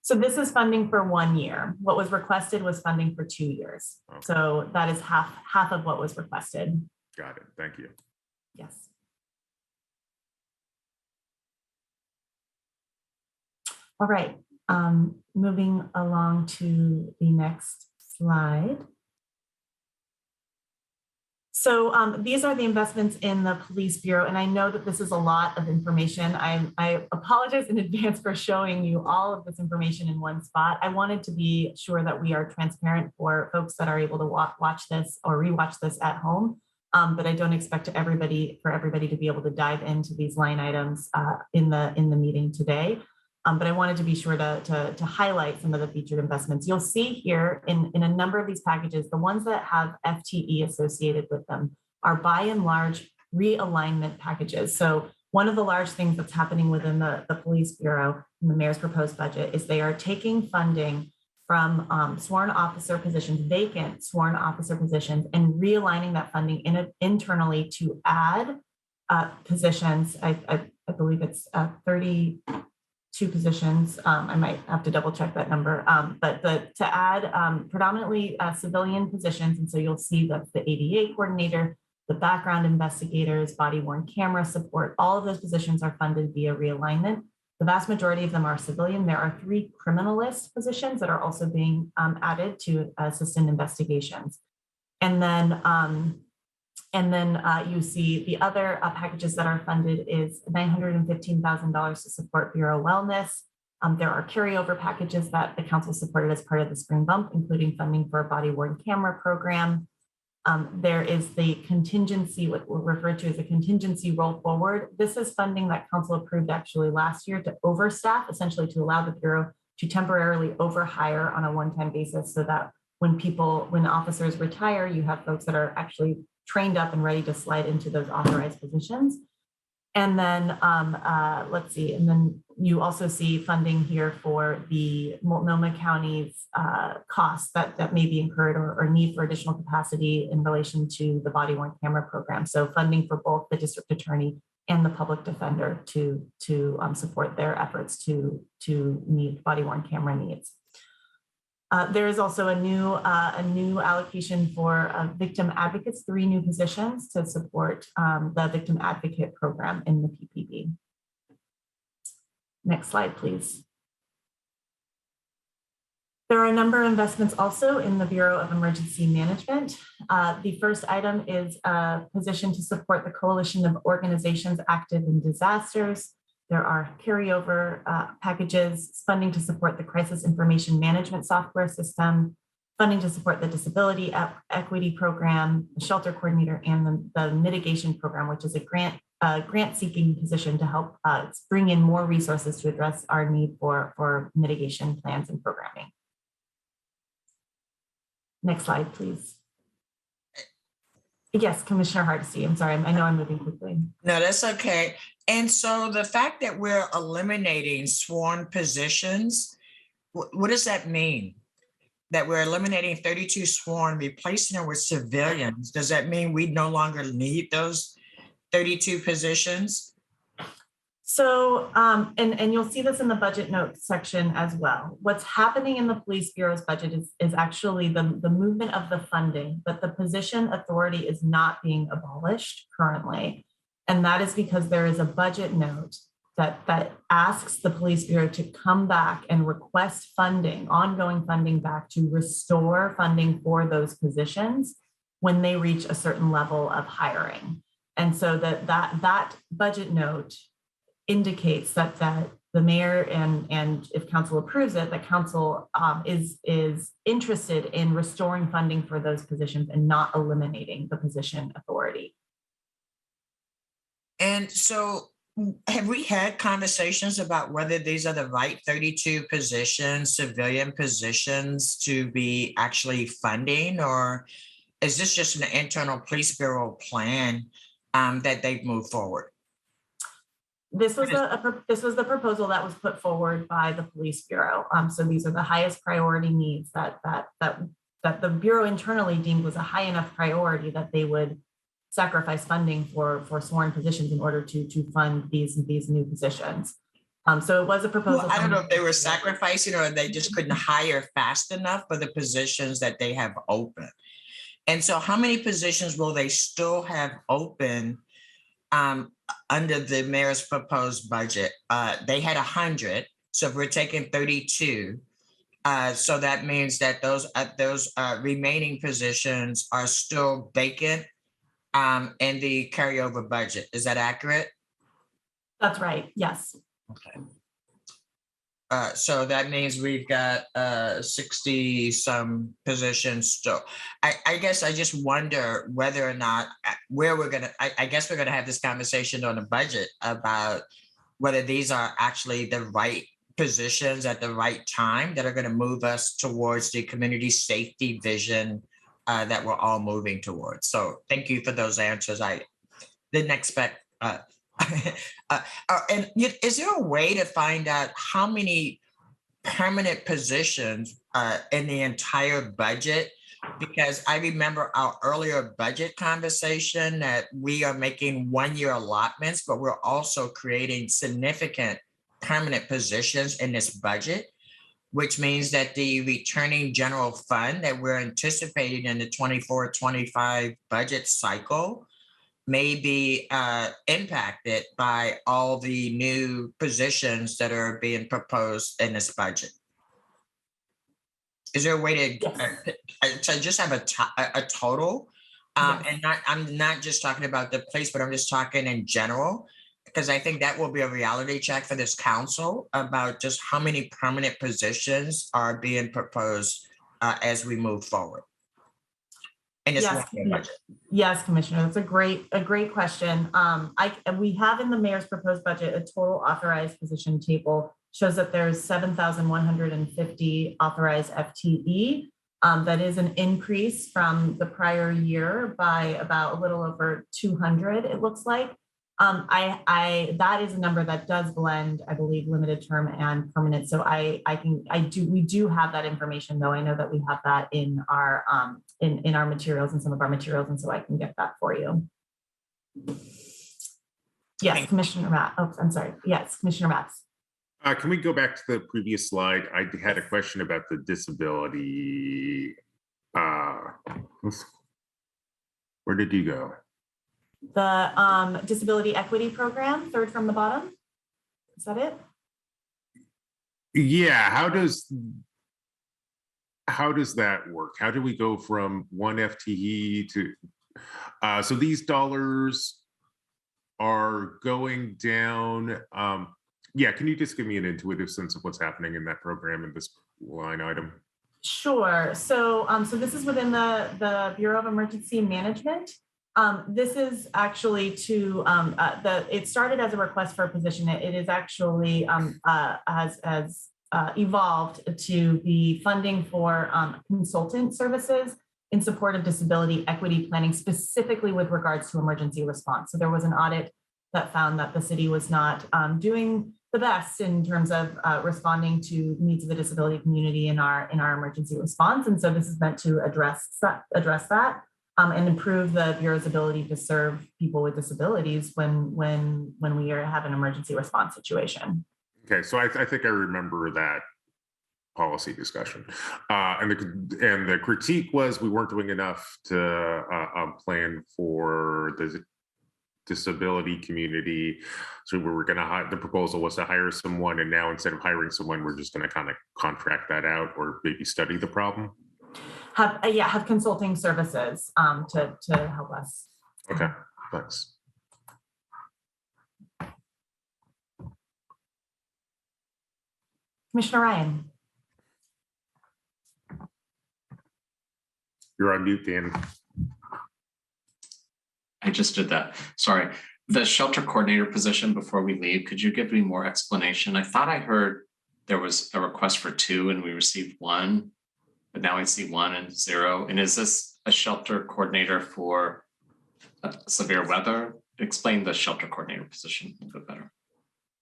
So this is funding for 1 year. What was requested was funding for 2 years. Okay. So that is half of what was requested. Got it. Thank you. Yes. All right, moving along to the next slide. So these are the investments in the Police Bureau, and I know that this is a lot of information. I apologize in advance for showing you all of this information in one spot. I wanted to be sure that we are transparent for folks that are able to watch this or rewatch this at home, but I don't expect for everybody to be able to dive into these line items in the meeting today. But I wanted to be sure to highlight some of the featured investments. You'll see here in a number of these packages, the ones that have FTE associated with them are by and large realignment packages. So one of the large things that's happening within the Police Bureau in the mayor's proposed budget is they are taking funding from sworn officer positions, vacant sworn officer positions, and realigning that funding internally to add positions. I believe it's 32 positions. I might have to double check that number, but to add predominantly civilian positions. And so you'll see that the ADA coordinator, the background investigators, body worn camera support, all of those positions are funded via realignment. The vast majority of them are civilian. There are 3 criminalist positions that are also being added to assist in investigations. And then you see the other packages that are funded is $915,000 to support Bureau wellness. There are carryover packages that the council supported as part of the spring bump, including funding for a body worn camera program. There is the contingency, what we're referred to as a contingency roll forward. This is funding that council approved actually last year to overstaff, essentially to allow the Bureau to temporarily overhire on a one-time basis so that when officers retire, you have folks that are actually trained up and ready to slide into those authorized positions. And then let's see, and then you also see funding here for the Multnomah County's costs that may be incurred or need for additional capacity in relation to the body worn camera program. So funding for both the district attorney and the public defender to support their efforts to meet body worn camera needs. There is also a new allocation for victim advocates, 3 new positions to support the victim advocate program in the PPP. Next slide, please. There are a number of investments also in the Bureau of Emergency Management. The first item is a position to support the coalition of organizations active in disasters. There are carryover packages, funding to support the crisis information management software system, funding to support the disability equity program, the shelter coordinator, and the mitigation program, which is a grant-seeking position to help bring in more resources to address our need for mitigation plans and programming. Next slide, please. Yes, Commissioner Hardesty. I'm sorry, I know I'm moving quickly. No, that's okay. And so the fact that we're eliminating sworn positions, what does that mean? That we're eliminating 32 sworn, replacing them with civilians. Does that mean we no longer need those 32 positions? So, and you'll see this in the budget notes section as well. What's happening in the Police Bureau's budget is actually the movement of the funding, but the position authority is not being abolished currently. And that is because there is a budget note that asks the police bureau to come back and request funding, ongoing funding back to restore funding for those positions when they reach a certain level of hiring. And so that budget note indicates that the mayor and if council approves it, that council is interested in restoring funding for those positions and not eliminating the position authority. And so have we had conversations about whether these are the right 32 positions, civilian positions to be actually funding, or is this just an internal police bureau plan that they've moved forward? This was the proposal that was put forward by the police bureau. So these are the highest priority needs that the bureau internally deemed was a high enough priority that they would sacrifice funding for sworn positions in order to fund these new positions. So it was a proposal. Well, I don't know if they were sacrificing or they just couldn't hire fast enough for the positions that they have open. And so how many positions will they still have open under the mayor's proposed budget? They had 100. So if we're taking 32, so that means that those remaining positions are still vacant in the carryover budget. Is that accurate? That's right. Yes. Okay. So that means we've got 60 some positions still. I guess I just wonder whether or not where we're gonna. I guess we're gonna have this conversation on the budget about whether these are actually the right positions at the right time that are going to move us towards the community safety vision that we're all moving towards. So thank you for those answers. I didn't expect. And is there a way to find out how many permanent positions in the entire budget? Because I remember our earlier budget conversation that we are making 1-year allotments, but we're also creating significant permanent positions in this budget, which means that the returning general fund that we're anticipating in the 24-25 budget cycle may be impacted by all the new positions that are being proposed in this budget. Is there a way to just have a total? And I'm not just talking about the place, but I'm just talking in general, because I think that will be a reality check for this council about just how many permanent positions are being proposed as we move forward. And yes, Commissioner, that's a great question. We have in the mayor's proposed budget a total authorized position table, shows that there's 7,150 authorized FTE. That is an increase from the prior year by about a little over 200, it looks like. That is a number that does blend, I believe, limited term and permanent. So we do have that information, though. I know that we have that in our in our materials and some of our materials, and so I can get that for you. Yes, Commissioner Matt. Oh, I'm sorry. Yes, Commissioner Matz. Can we go back to the previous slide? I had a question about the disability. Where did you go? The disability equity program, third from the bottom. Is that it? Yeah. How does that work? How do we go from 1 FTE to? So these dollars are going down. Yeah. Can you just give me an intuitive sense of what's happening in that program in this line item? Sure. So, so this is within the Bureau of Emergency Management. This is actually to it started as a request for a position. It is actually has evolved to be funding for consultant services in support of disability equity planning, specifically with regards to emergency response. So there was an audit that found that the city was not doing the best in terms of responding to needs of the disability community in our emergency response. And so this is meant to address that. And improve the Bureau's ability to serve people with disabilities when we have an emergency response situation. Okay, so I think I remember that policy discussion, and the critique was we weren't doing enough to plan for disability community. So we were going to hire, the proposal was to hire someone, and now instead of hiring someone, we're just going to kind of contract that out or maybe study the problem. Have consulting services to help us. Okay, thanks. Commissioner Ryan. You're on mute, Dan. I just did that. Sorry. The shelter coordinator position, before we leave, could you give me more explanation? I thought I heard there was a request for 2 and we received 1, but now I see 1 and 0. And is this a shelter coordinator for severe weather? Explain the shelter coordinator position a bit better.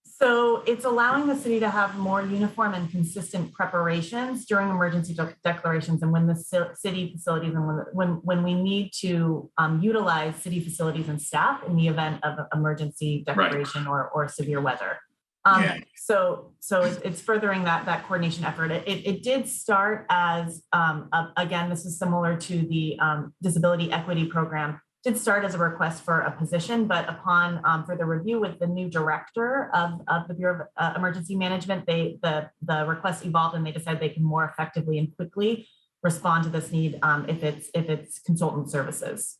So it's allowing the city to have more uniform and consistent preparations during emergency declarations and when the city facilities and when we need to utilize city facilities and staff in the event of emergency declaration or severe weather. So it's furthering that coordination effort. It did start as, again, this is similar to the disability equity program, did start as a request for a position, but upon further review with the new director of the Bureau of Emergency Management, the request evolved and they decided they can more effectively and quickly respond to this need if it's consultant services.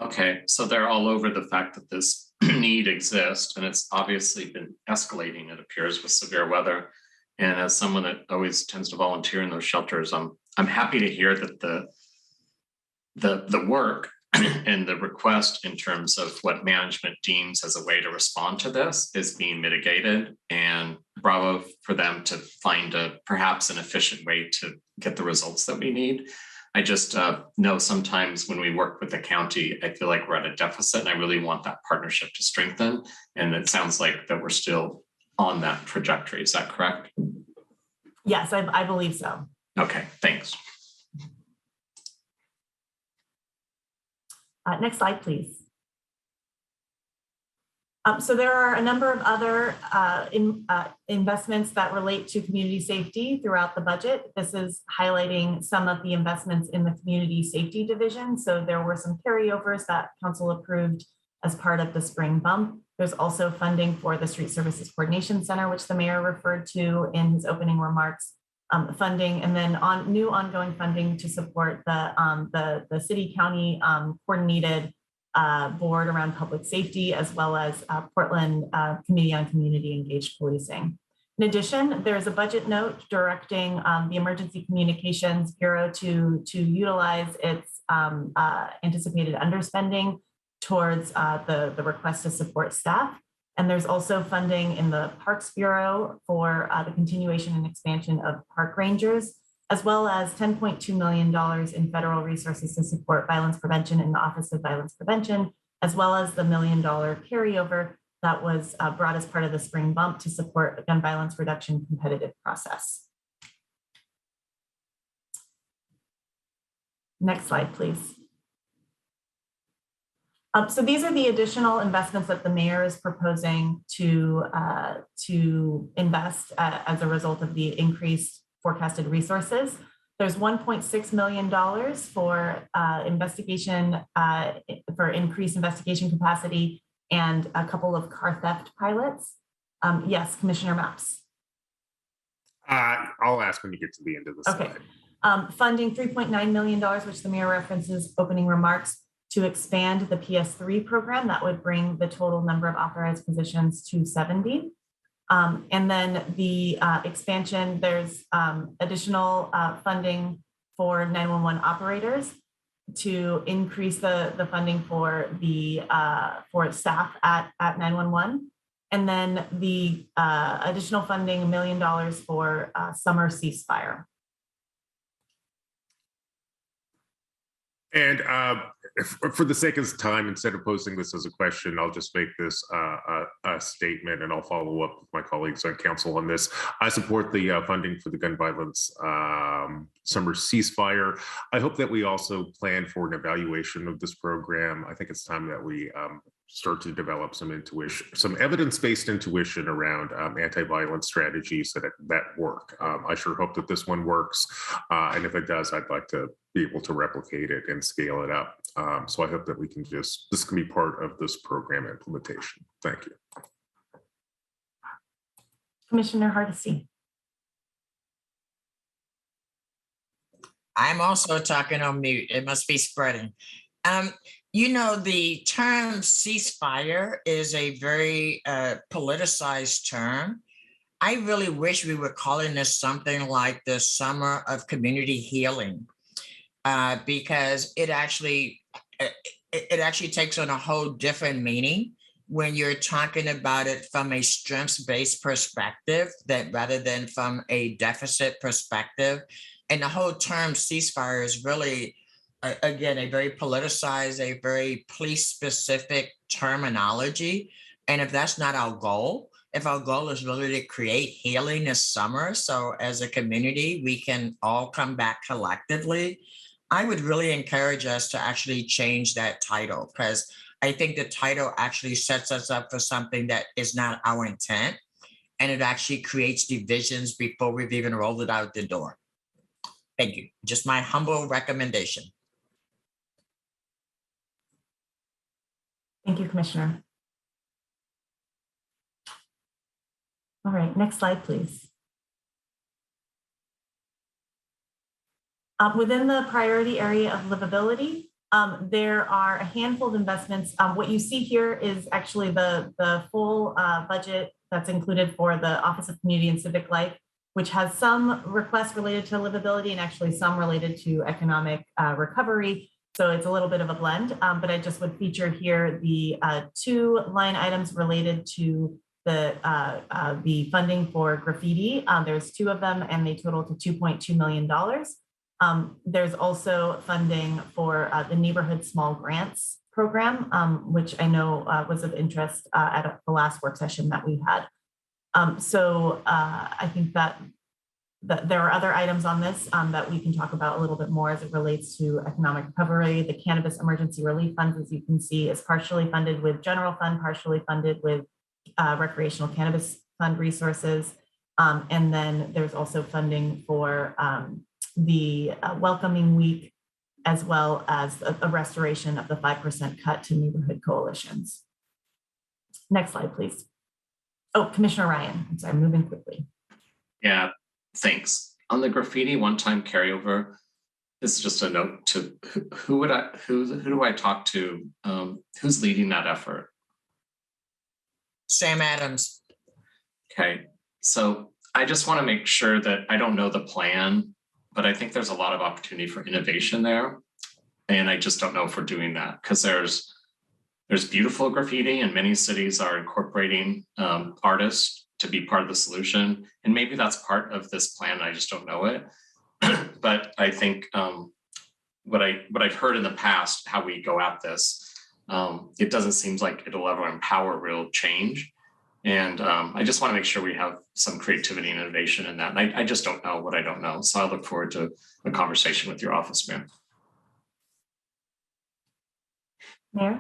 Okay, so they're all over the fact that this need exists, and it's obviously been escalating, it appears, with severe weather. And as someone that always tends to volunteer in those shelters, I'm happy to hear that the work and the request in terms of what management deems as a way to respond to this is being mitigated, and bravo for them to find perhaps an efficient way to get the results that we need. I just know sometimes when we work with the county, I feel like we're at a deficit, and I really want that partnership to strengthen. And it sounds like that we're still on that trajectory. Is that correct? Yes, I believe so. Okay, thanks. Next slide, please. So there are a number of other investments that relate to community safety throughout the budget. This is highlighting some of the investments in the community safety division. So there were some carryovers that council approved as part of the spring bump. There's also funding for the Street Services Coordination Center, which the mayor referred to in his opening remarks. Funding, and then new ongoing funding to support the city county coordinated board around public safety, as well as Portland Committee on Community Engaged Policing. In addition, there's a budget note directing the Emergency Communications Bureau to utilize its anticipated underspending towards the request to support staff. And there's also funding in the Parks Bureau for the continuation and expansion of park rangers, as well as $10.2 million in federal resources to support violence prevention in the Office of Violence Prevention, as well as the $1 million carryover that was brought as part of the spring bump to support a gun violence reduction competitive process. Next slide, please. So these are the additional investments that the mayor is proposing to invest as a result of the increased forecasted resources. There's $1.6 million for investigation, for increased investigation capacity and a couple of car theft pilots. Yes, Commissioner Maps. I'll ask when you get to the end of the slide. Okay. Funding $3.9 million, which the mayor references opening remarks, to expand the PS3 program. That would bring the total number of authorized positions to 70. And then the expansion, there's additional funding for 911 operators to increase the funding for the for staff at 911. And then the additional funding, $1 million for summer ceasefire. And for the sake of time, instead of posing this as a question, I'll just make this a statement, and I'll follow up with my colleagues on council on this. I support the funding for the gun violence summer ceasefire. I hope that we also plan for an evaluation of this program. I think it's time that we start to develop some intuition, some evidence-based intuition around anti-violence strategies that work. I sure hope that this one works. And if it does, I'd like to be able to replicate it and scale it up. So I hope that we can this can be part of this program implementation. Thank you. Commissioner Hardesty. I'm also talking on mute. It must be spreading. The term ceasefire is a very politicized term. I really wish we were calling this something like the Summer of Community Healing, because it actually takes on a whole different meaning when you're talking about it from a strengths-based perspective, that rather than from a deficit perspective. And the whole term ceasefire is really, again, a very politicized, a very police-specific terminology. And if that's not our goal, if our goal is really to create healing this summer, so as a community, we can all come back collectively, I would really encourage us to actually change that title, because I think the title actually sets us up for something that is not our intent. And it actually creates divisions before we've even rolled it out the door. Thank you. Just my humble recommendation. Thank you, Commissioner. All right, next slide, please. Within the priority area of livability, there are a handful of investments. What you see here is actually the full budget that's included for the Office of Community and Civic Life, which has some requests related to livability and actually some related to economic recovery. So it's a little bit of a blend, but I just would feature here the 2 line items related to the funding for graffiti. There's 2 of them and they total to $2.2 million. There's also funding for the Neighborhood Small Grants Program, which I know was of interest at the last work session that we had. So I think that there are other items on this that we can talk about a little bit more as it relates to economic recovery. The Cannabis Emergency Relief Funds, as you can see, is partially funded with general fund, partially funded with recreational cannabis fund resources. And then there's also funding for the welcoming week, as well as a restoration of the 5% cut to neighborhood coalitions. Next slide, please. Oh, Commissioner Ryan, I'm sorry, moving quickly. Yeah, thanks. On the graffiti one-time carryover, this is just a note to who do I talk to? Who's leading that effort? Sam Adams. Okay, so I just want to make sure that I don't know the plan, but I think there's a lot of opportunity for innovation there. And I just don't know if we're doing that, because there's beautiful graffiti and many cities are incorporating artists to be part of the solution. And maybe that's part of this plan. I just don't know it. But I think what I've heard in the past, how we go at this, it doesn't seem like it'll ever empower real change. And I just want to make sure we have some creativity and innovation in that. And I just don't know what I don't know. So I look forward to a conversation with your office, Mayor. Mayor?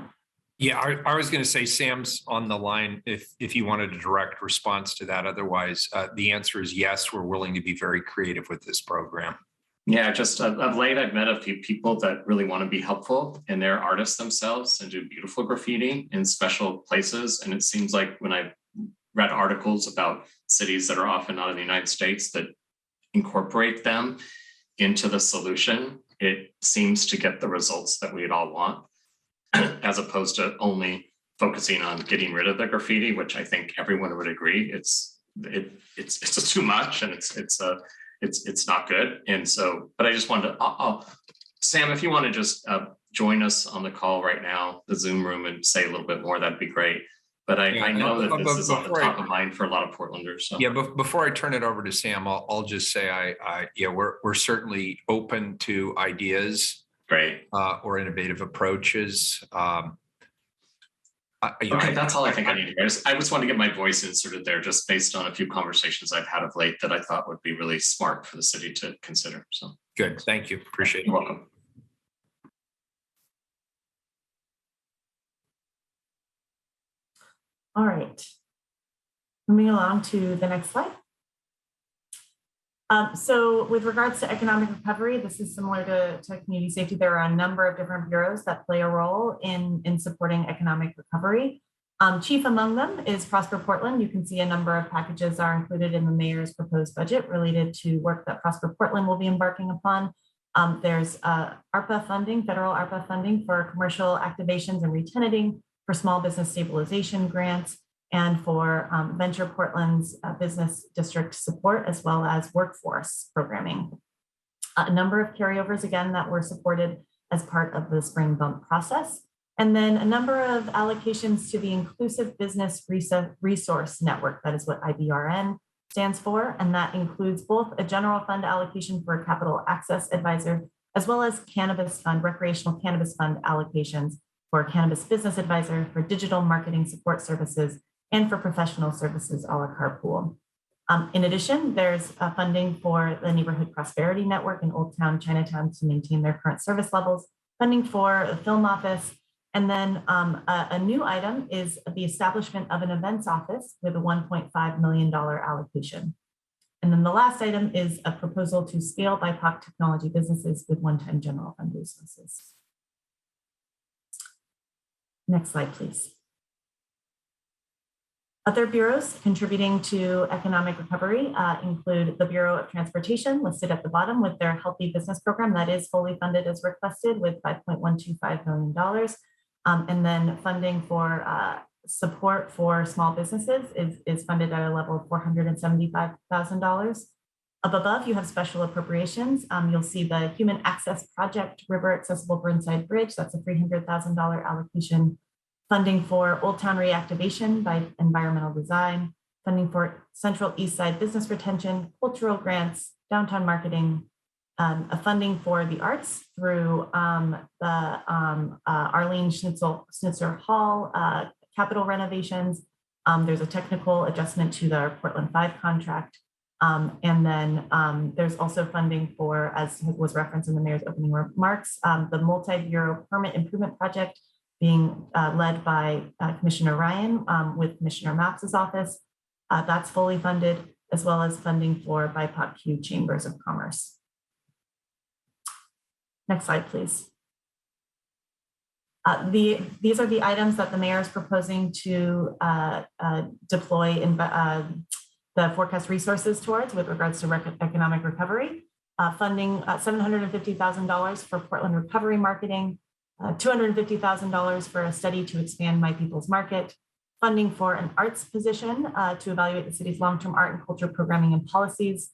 Yeah, I was going to say Sam's on the line if you wanted a direct response to that. Otherwise, the answer is yes, we're willing to be very creative with this program. Yeah, just of late, I've met a few people that really want to be helpful, and they're artists themselves and do beautiful graffiti in special places. And it seems like when I've read articles about cities that are often not in the United States that incorporate them into the solution, it seems to get the results that we'd all want, as opposed to only focusing on getting rid of the graffiti, which I think everyone would agree it's just too much, and it's not good. And so, but I just wanted to, Sam, if you want to just join us on the call right now, the Zoom room, and say a little bit more, that'd be great. But I know that this is on the top of mind for a lot of Portlanders. So. Yeah, but before I turn it over to Sam, I'll just say we're certainly open to ideas. Great. Or innovative approaches. Okay, that's all I think I need to hear. I just want to get my voice inserted there, just based on a few conversations I've had of late that I thought would be really smart for the city to consider. So good, thank you, appreciate it. You're welcome. All right, moving along to the next slide. So with regards to economic recovery, this is similar to community safety. There are a number of different bureaus that play a role in supporting economic recovery. Chief among them is Prosper Portland. You can see a number of packages are included in the mayor's proposed budget related to work that Prosper Portland will be embarking upon. There's ARPA funding, federal ARPA funding for commercial activations and retenanting, for small business stabilization grants, and for Venture Portland's business district support, as well as workforce programming. A number of carryovers, again, that were supported as part of the spring bump process. And then a number of allocations to the Inclusive Business Resource Network, that is what IBRN stands for. And that includes both a general fund allocation for a capital access advisor, as well as cannabis fund, recreational cannabis fund allocations for a cannabis business advisor, for digital marketing support services, and for professional services a la carte pool. In addition, there's funding for the Neighborhood Prosperity Network in Old Town Chinatown to maintain their current service levels, funding for the film office, and then a new item is the establishment of an events office with a $1.5 million allocation. And then the last item is a proposal to scale BIPOC technology businesses with one-time general fund resources. Next slide, please. Other bureaus contributing to economic recovery include the Bureau of Transportation, listed at the bottom, with their Healthy Business Program that is fully funded as requested with $5.125 million. And then funding for support for small businesses is funded at a level of $475,000. Up above, you have special appropriations. You'll see the Human Access Project River Accessible Burnside Bridge. That's a $300,000 allocation. Funding for Old Town reactivation by environmental design, funding for Central East Side business retention, cultural grants, downtown marketing, a funding for the arts through the Arlene Schnitzer Hall capital renovations. There's a technical adjustment to the Portland 5 contract. And then there's also funding for, as was referenced in the mayor's opening remarks, the multi-bureau permit improvement project being led by Commissioner Ryan with Commissioner Mapps's office. That's fully funded, as well as funding for BIPOC Chambers of Commerce. Next slide, please. These are the items that the mayor is proposing to deploy in the forecast resources towards with regards to economic recovery. Funding $750,000 for Portland recovery marketing, $250,000 for a study to expand My People's Market, funding for an arts position to evaluate the city's long-term art and culture programming and policies,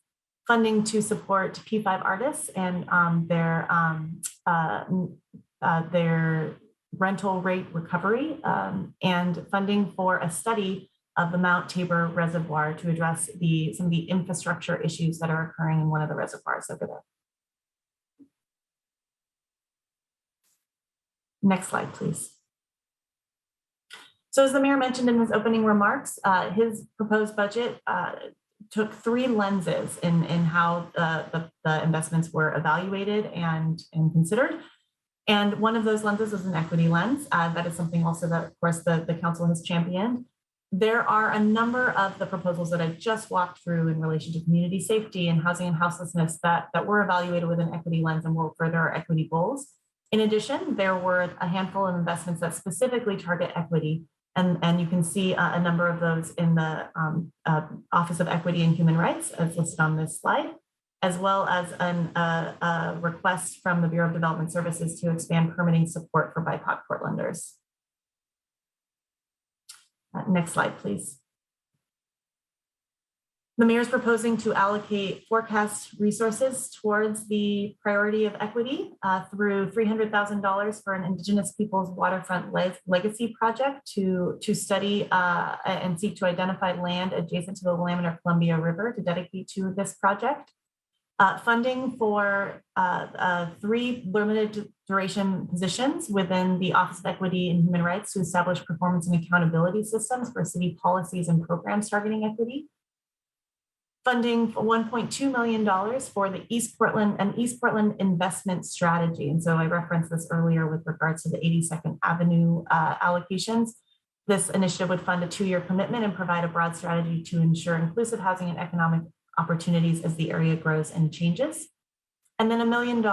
funding to support P5 artists and their rental rate recovery, and funding for a study of the Mount Tabor Reservoir to address some of the infrastructure issues that are occurring in one of the reservoirs over there. Next slide, please. So as the mayor mentioned in his opening remarks, his proposed budget took three lenses in how the investments were evaluated and considered. And one of those lenses is an equity lens. That is something also that, of course, the council has championed. There are a number of the proposals that I just walked through in relation to community safety and housing and houselessness that were evaluated with an equity lens and will further our equity goals. In addition, there were a handful of investments that specifically target equity. And you can see a number of those in the Office of Equity and Human Rights as listed on this slide, as well as a request from the Bureau of Development Services to expand permitting support for BIPOC Portlanders. Next slide, please. The mayor is proposing to allocate forecast resources towards the priority of equity through $300,000 for an Indigenous Peoples Waterfront Legacy project to study and seek to identify land adjacent to the Willamette or Columbia River to dedicate to this project. Funding for 3 limited duration positions within the Office of Equity and Human Rights to establish performance and accountability systems for city policies and programs targeting equity. Funding for $1.2 million for the East Portland investment strategy. And so I referenced this earlier with regards to the 82nd Avenue allocations. This initiative would fund a 2-year commitment and provide a broad strategy to ensure inclusive housing and economic opportunities as the area grows and changes. And then $1 million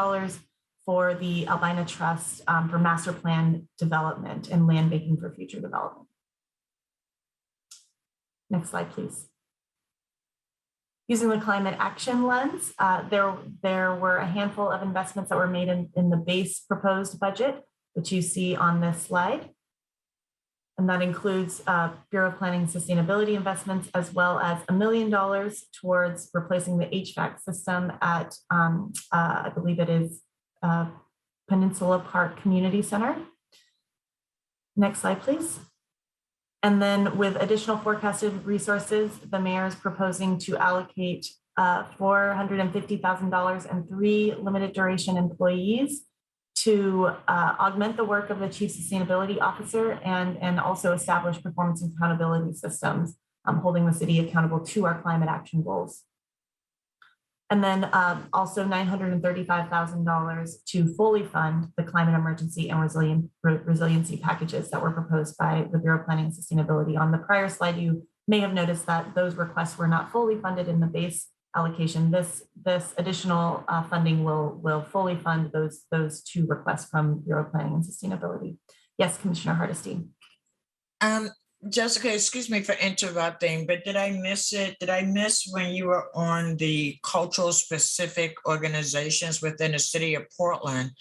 for the Albina Trust for master plan development and land banking for future development. Next slide, please. Using the climate action lens, there were a handful of investments that were made in the base proposed budget, which you see on this slide. And that includes Bureau of Planning and Sustainability investments, as well as $1 million towards replacing the HVAC system at, I believe it is Peninsula Park Community Center. Next slide, please. And then with additional forecasted resources, the mayor is proposing to allocate $450,000 and 3 limited duration employees to augment the work of the chief sustainability officer and also establish performance and accountability systems, holding the city accountable to our climate action goals. And then also $935,000 to fully fund the climate emergency and resiliency packages that were proposed by the Bureau of Planning and Sustainability. On the prior slide, you may have noticed that those requests were not fully funded in the base allocation. This additional funding will fully fund those 2 requests from Bureau of Planning and Sustainability. Yes, Commissioner Hardesty. Jessica, excuse me for interrupting, but did I miss it? Did I miss when you were on the cultural specific organizations within the city of Portland?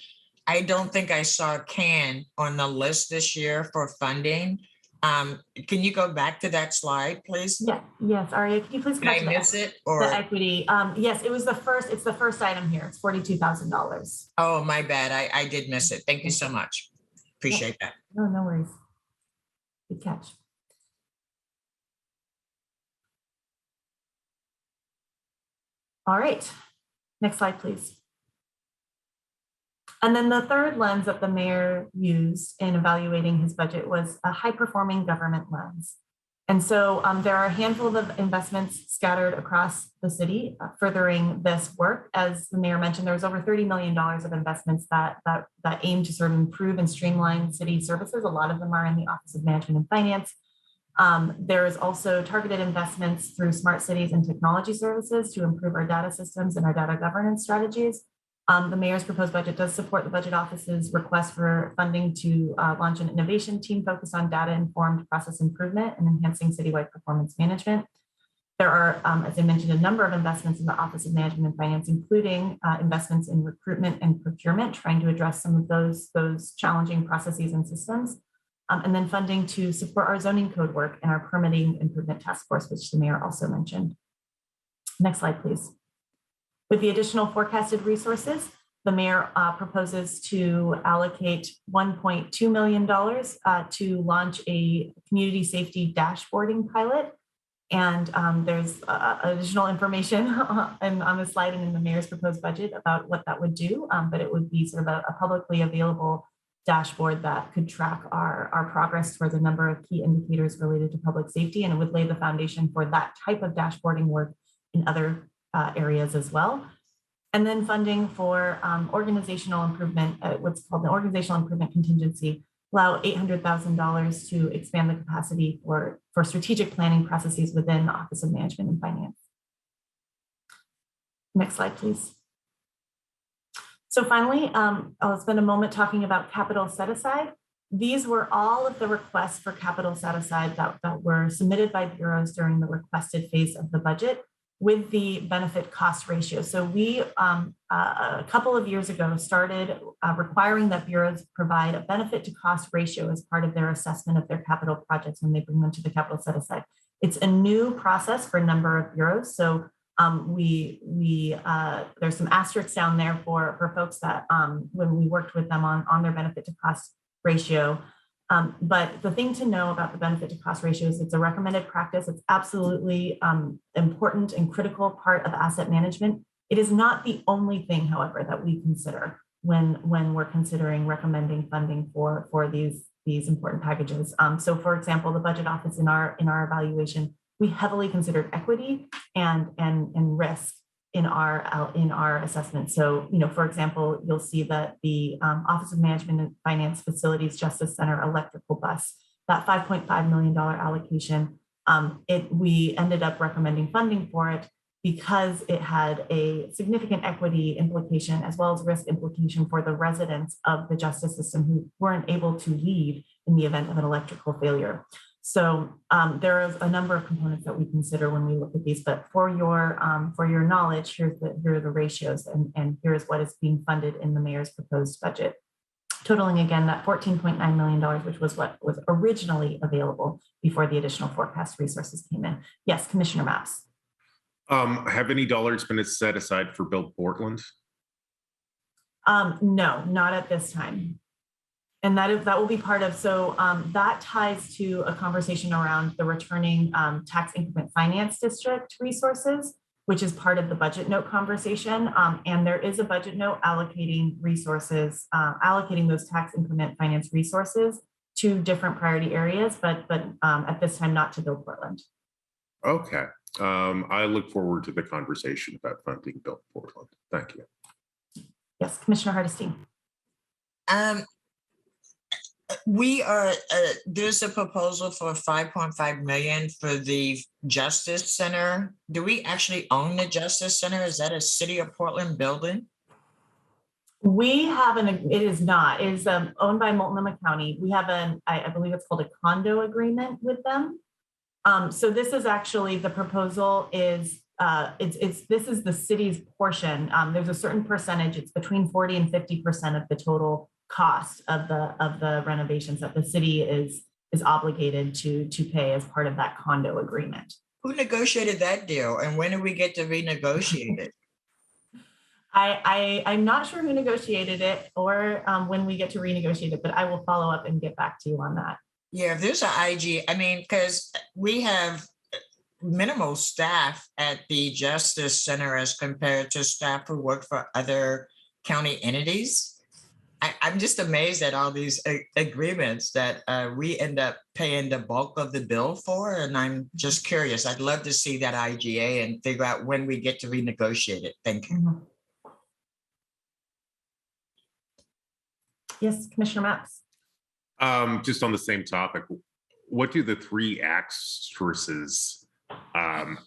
I don't think I saw CAN on the list this year for funding. Can you go back to that slide, please? Yeah, yes, Aria, can you please? Did I miss it? Or the equity? Yes, it was the first. It's the first item here. It's $42,000. Oh, my bad. I did miss it. Thank you so much. Appreciate that. No, no worries. Good catch. All right, next slide, please. And then the third lens that the mayor used in evaluating his budget was a high-performing government lens. And so there are a handful of investments scattered across the city furthering this work. As the mayor mentioned, there was over $30 million of investments that aim to sort of improve and streamline city services. A lot of them are in the Office of Management and Finance. There is also targeted investments through smart cities and technology services to improve our data systems and our data governance strategies. The mayor's proposed budget does support the budget office's request for funding to launch an innovation team focused on data-informed process improvement and enhancing citywide performance management. There are, as I mentioned, a number of investments in the Office of Management and Finance, including investments in recruitment and procurement, trying to address some of those challenging processes and systems. And then funding to support our zoning code work and our permitting improvement task force, which the mayor also mentioned. Next slide, please. With the additional forecasted resources, the mayor proposes to allocate $1.2 million to launch a community safety dashboarding pilot. And there's additional information on the slide and in the mayor's proposed budget about what that would do, but it would be sort of a publicly available dashboard that could track our progress towards a number of key indicators related to public safety, and it would lay the foundation for that type of dashboarding work in other areas as well. And then funding for organizational improvement, what's called the organizational improvement contingency, allow $800,000 to expand the capacity for strategic planning processes within the Office of Management and Finance. Next slide, please. So finally, I'll spend a moment talking about capital set aside. These were all of the requests for capital set aside that were submitted by bureaus during the requested phase of the budget with the benefit cost ratio. So we, a couple of years ago, started requiring that bureaus provide a benefit to cost ratio as part of their assessment of their capital projects when they bring them to the capital set aside. It's a new process for a number of bureaus. So there's some asterisks down there for folks that when we worked with them on their benefit to cost ratio. But the thing to know about the benefit to cost ratio is it's a recommended practice. It's absolutely important and critical part of asset management. It is not the only thing, however, that we consider when we're considering recommending funding for these important packages. So for example, the budget office in our evaluation, we heavily considered equity and risk in our assessment. So, for example, you'll see that the Office of Management and Finance Facilities Justice Center electrical bus, that $5.5 million allocation, we ended up recommending funding for it because it had a significant equity implication as well as risk implication for the residents of the justice system who weren't able to leave in the event of an electrical failure. So there is a number of components that we consider when we look at these, but for your knowledge, here are the ratios, and here's what is being funded in the mayor's proposed budget. Totaling again that $14.9 million, which was what was originally available before the additional forecast resources came in. Yes, Commissioner Maps. Have any dollars been set aside for Build Portland? No, not at this time. And that will be part of, so that ties to a conversation around the returning tax increment finance district resources, which is part of the budget note conversation. And there is a budget note allocating resources, allocating those tax increment finance resources to different priority areas, but at this time, not to Build Portland. Okay. I look forward to the conversation about funding Build Portland. Thank you. Yes, Commissioner Hardesty. There's a proposal for 5.5 million for the Justice Center. Do we actually own the Justice Center? Is that a City of Portland building? We have it is not, it is owned by Multnomah County. We have I believe it's called a condo agreement with them. So this is actually, the proposal is, this is the city's portion. There's a certain percentage, it's between 40 and 50% of the total cost of the renovations that the city is obligated to pay as part of that condo agreement. Who negotiated that deal, and when do we get to renegotiate it? I'm not sure who negotiated it or when we get to renegotiate it, but I will follow up and get back to you on that. Yeah, if there's an IG, I mean, because we have minimal staff at the Justice Center as compared to staff who work for other county entities. I'm just amazed at all these agreements that we end up paying the bulk of the bill for. And I'm just curious. I'd love to see that IGA and figure out when we get to renegotiate it. Thank you. Mm-hmm. Yes, Commissioner Maps. Just on the same topic, what do the 3 acts sources on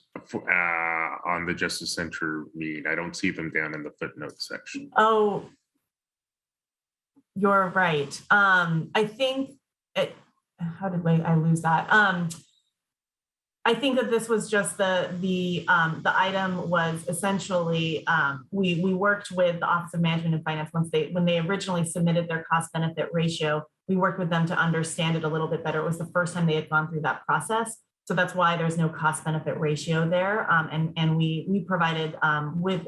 the Justice Center mean? I don't see them down in the footnote section. Oh, you're right. I think how did I lose that? I think that this was just the item was essentially we worked with the Office of Management and Finance when they originally submitted their cost benefit ratio. We worked with them to understand it a little bit better. It was the first time they had gone through that process. So that's why there's no cost benefit ratio there. And we provided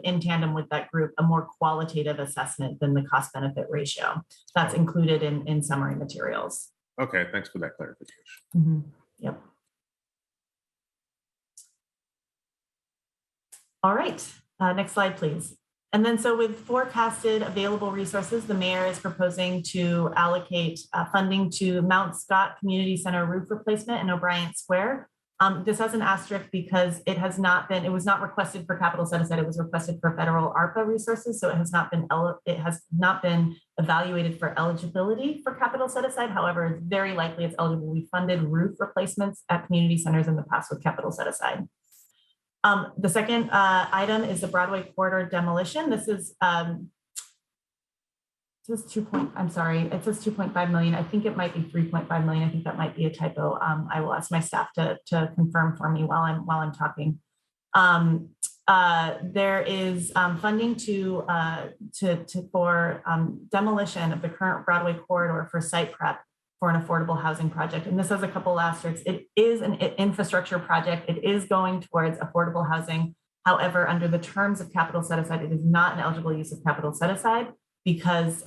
in tandem with that group, a more qualitative assessment than the cost benefit ratio. That's included in summary materials. Okay, thanks for that clarification. Mm-hmm. Yep. All right, next slide, please. And then so with forecasted available resources, the mayor is proposing to allocate funding to Mount Scott Community Center roof replacement in O'Brien Square. This has an asterisk because it was not requested for capital set aside. It was requested for federal ARPA resources. So it has not been evaluated for eligibility for capital set aside. However, it's very likely it's eligible. We funded roof replacements at community centers in the past with capital set aside. The second item is the Broadway corridor demolition. This is it says 2.5 million. I think it might be 3.5 million. I think that might be a typo. I will ask my staff to confirm for me while I'm talking. There is funding for demolition of the current Broadway corridor for site prep for an affordable housing project. And this has a couple asterisks. It is an infrastructure project. It is going towards affordable housing. However, under the terms of capital set aside, it is not an eligible use of capital set aside because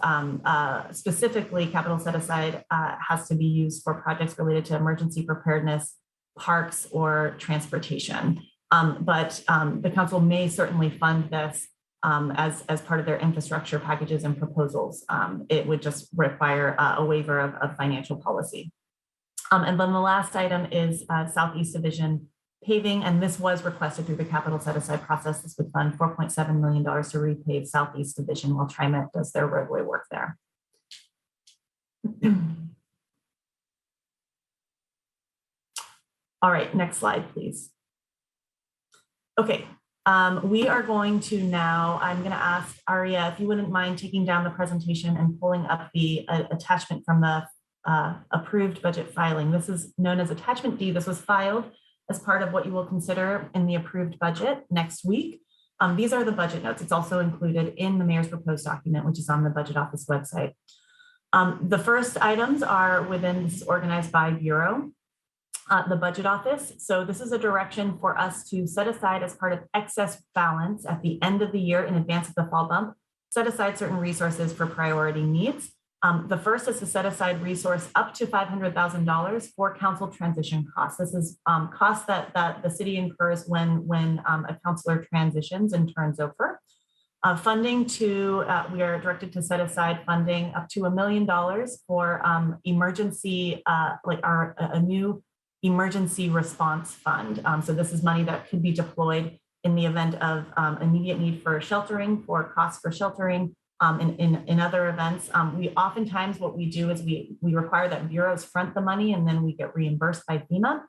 specifically capital set aside has to be used for projects related to emergency preparedness, parks, or transportation. But the council may certainly fund this as part of their infrastructure packages and proposals. It would just require a waiver of financial policy. And then the last item is Southeast Division paving, and this was requested through the capital set aside process. This would fund $4.7 million to repave Southeast Division while TriMet does their roadway work there. All right, next slide, please. Okay, We are going to now, I'm going to ask Aria, if you wouldn't mind taking down the presentation and pulling up the attachment from the approved budget filing. This is known as Attachment D. This was filed as part of what you will consider in the approved budget next week. These are the budget notes. It's also included in the mayor's proposed document, which is on the budget office website. The first items are within, this is organized by bureau, the budget office. So this is a direction for us to set aside as part of excess balance at the end of the year in advance of the fall bump, set aside certain resources for priority needs. The first is to set aside resource up to $500,000 for council transition costs. This is costs that the city incurs when a councilor transitions and turns over. Funding to, we are directed to set aside funding up to $1 million for emergency, a new emergency response fund. So this is money that could be deployed in the event of immediate need for sheltering, for costs for sheltering, in other events. We oftentimes, what we do is we require that bureaus front the money and then we get reimbursed by FEMA.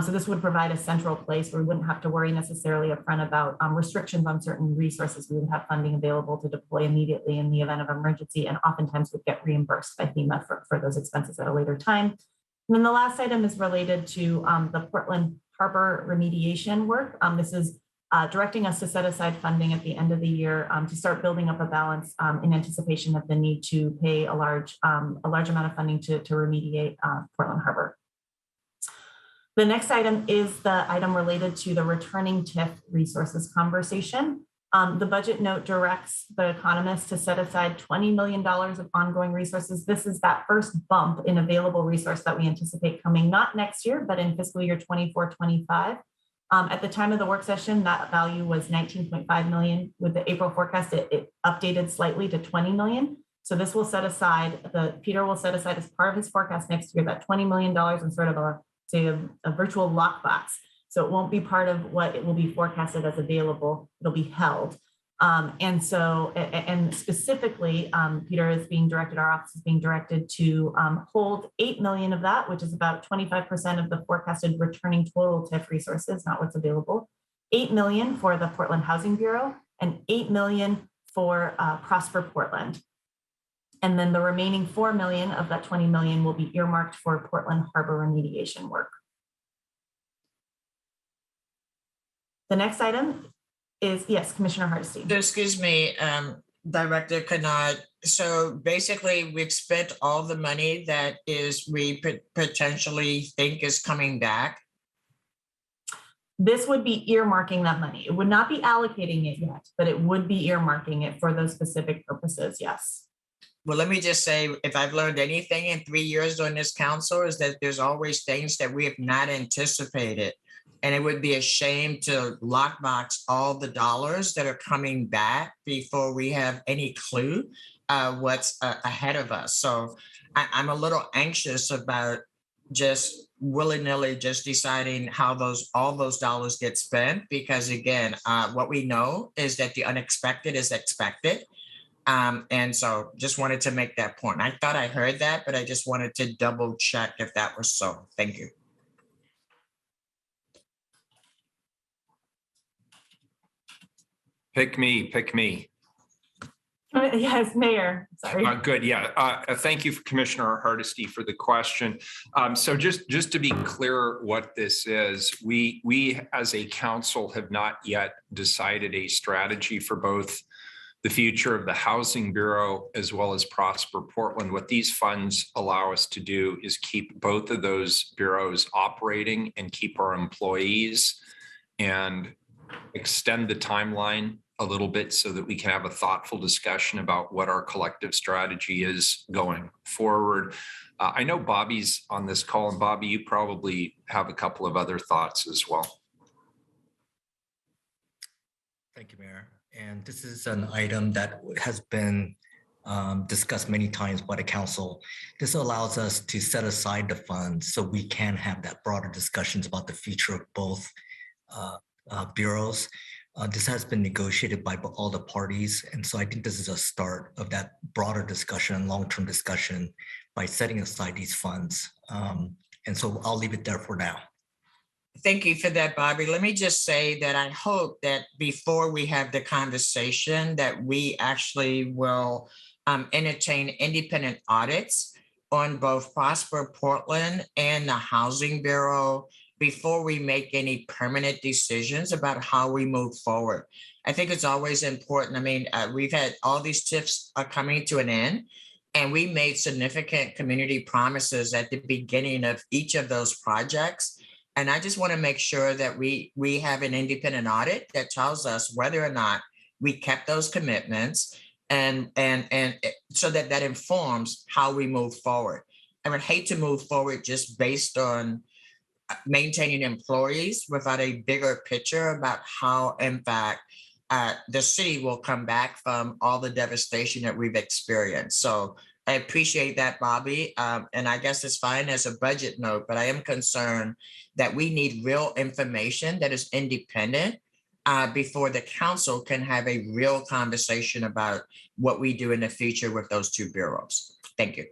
So this would provide a central place where we wouldn't have to worry necessarily upfront about restrictions on certain resources. We would have funding available to deploy immediately in the event of emergency, and oftentimes would get reimbursed by FEMA for those expenses at a later time. And then the last item is related to the Portland Harbor remediation work. This is directing us to set aside funding at the end of the year to start building up a balance in anticipation of the need to pay a large amount of funding to remediate Portland Harbor. The next item is the item related to the returning TIF resources conversation. The budget note directs the economist to set aside $20 million of ongoing resources. This is that first bump in available resource that we anticipate coming, not next year, but in fiscal year 24-25. At the time of the work session, that value was 19.5 million. With the April forecast, it updated slightly to 20 million. So this will set aside, Peter will set aside as part of his forecast next year, that $20 million in sort of a virtual lockbox. So it won't be part of what it will be forecasted as available. It'll be held. And specifically, Peter is being directed, our office is being directed to hold 8 million of that, which is about 25% of the forecasted returning total TIF resources, not what's available. 8 million for the Portland Housing Bureau and 8 million for Prosper Portland. And then the remaining 4 million of that 20 million will be earmarked for Portland Harbor remediation work. The next item is, yes, Commissioner Hardesty. So excuse me, Director Kennard. So basically, we've spent all the money that we potentially think is coming back. This would be earmarking that money. It would not be allocating it yet, but it would be earmarking it for those specific purposes, yes. Well, let me just say, if I've learned anything in 3 years on this council, is that there's always things that we have not anticipated. And it would be a shame to lockbox all the dollars that are coming back before we have any clue what's ahead of us. So I'm a little anxious about just willy-nilly just deciding how all those dollars get spent, because again, what we know is that the unexpected is expected. And so just wanted to make that point. I thought I heard that, but I just wanted to double check if that was so. Thank you. Pick me. Yes, Mayor, sorry. Good, yeah. Thank you, Commissioner Hardesty, for the question. So just to be clear what this is, we as a council have not yet decided a strategy for both the future of the Housing Bureau as well as Prosper Portland. What these funds allow us to do is keep both of those bureaus operating and keep our employees and extend the timeline a little bit so that we can have a thoughtful discussion about what our collective strategy is going forward. I know Bobby's on this call, and Bobby, you probably have a couple of other thoughts as well. Thank you, Mayor. And this is an item that has been discussed many times by the council. This allows us to set aside the funds so we can have that broader discussions about the future of both bureaus. This has been negotiated by all the parties. And so I think this is a start of that broader discussion, long-term discussion by setting aside these funds. And so I'll leave it there for now. Thank you for that, Bobby. Let me just say that I hope that before we have the conversation that we actually will entertain independent audits on both Prosper Portland and the Housing Bureau before we make any permanent decisions about how we move forward. I think it's always important. I mean, we've had all these TIFs are coming to an end, and we made significant community promises at the beginning of each of those projects. And I just want to make sure that we have an independent audit that tells us whether or not we kept those commitments, and so that informs how we move forward. I would hate to move forward just based on maintaining employees without a bigger picture about how, in fact, the city will come back from all the devastation that we've experienced. So I appreciate that, Bobby. And I guess it's fine as a budget note, but I am concerned that we need real information that is independent before the council can have a real conversation about what we do in the future with those two bureaus. Thank you.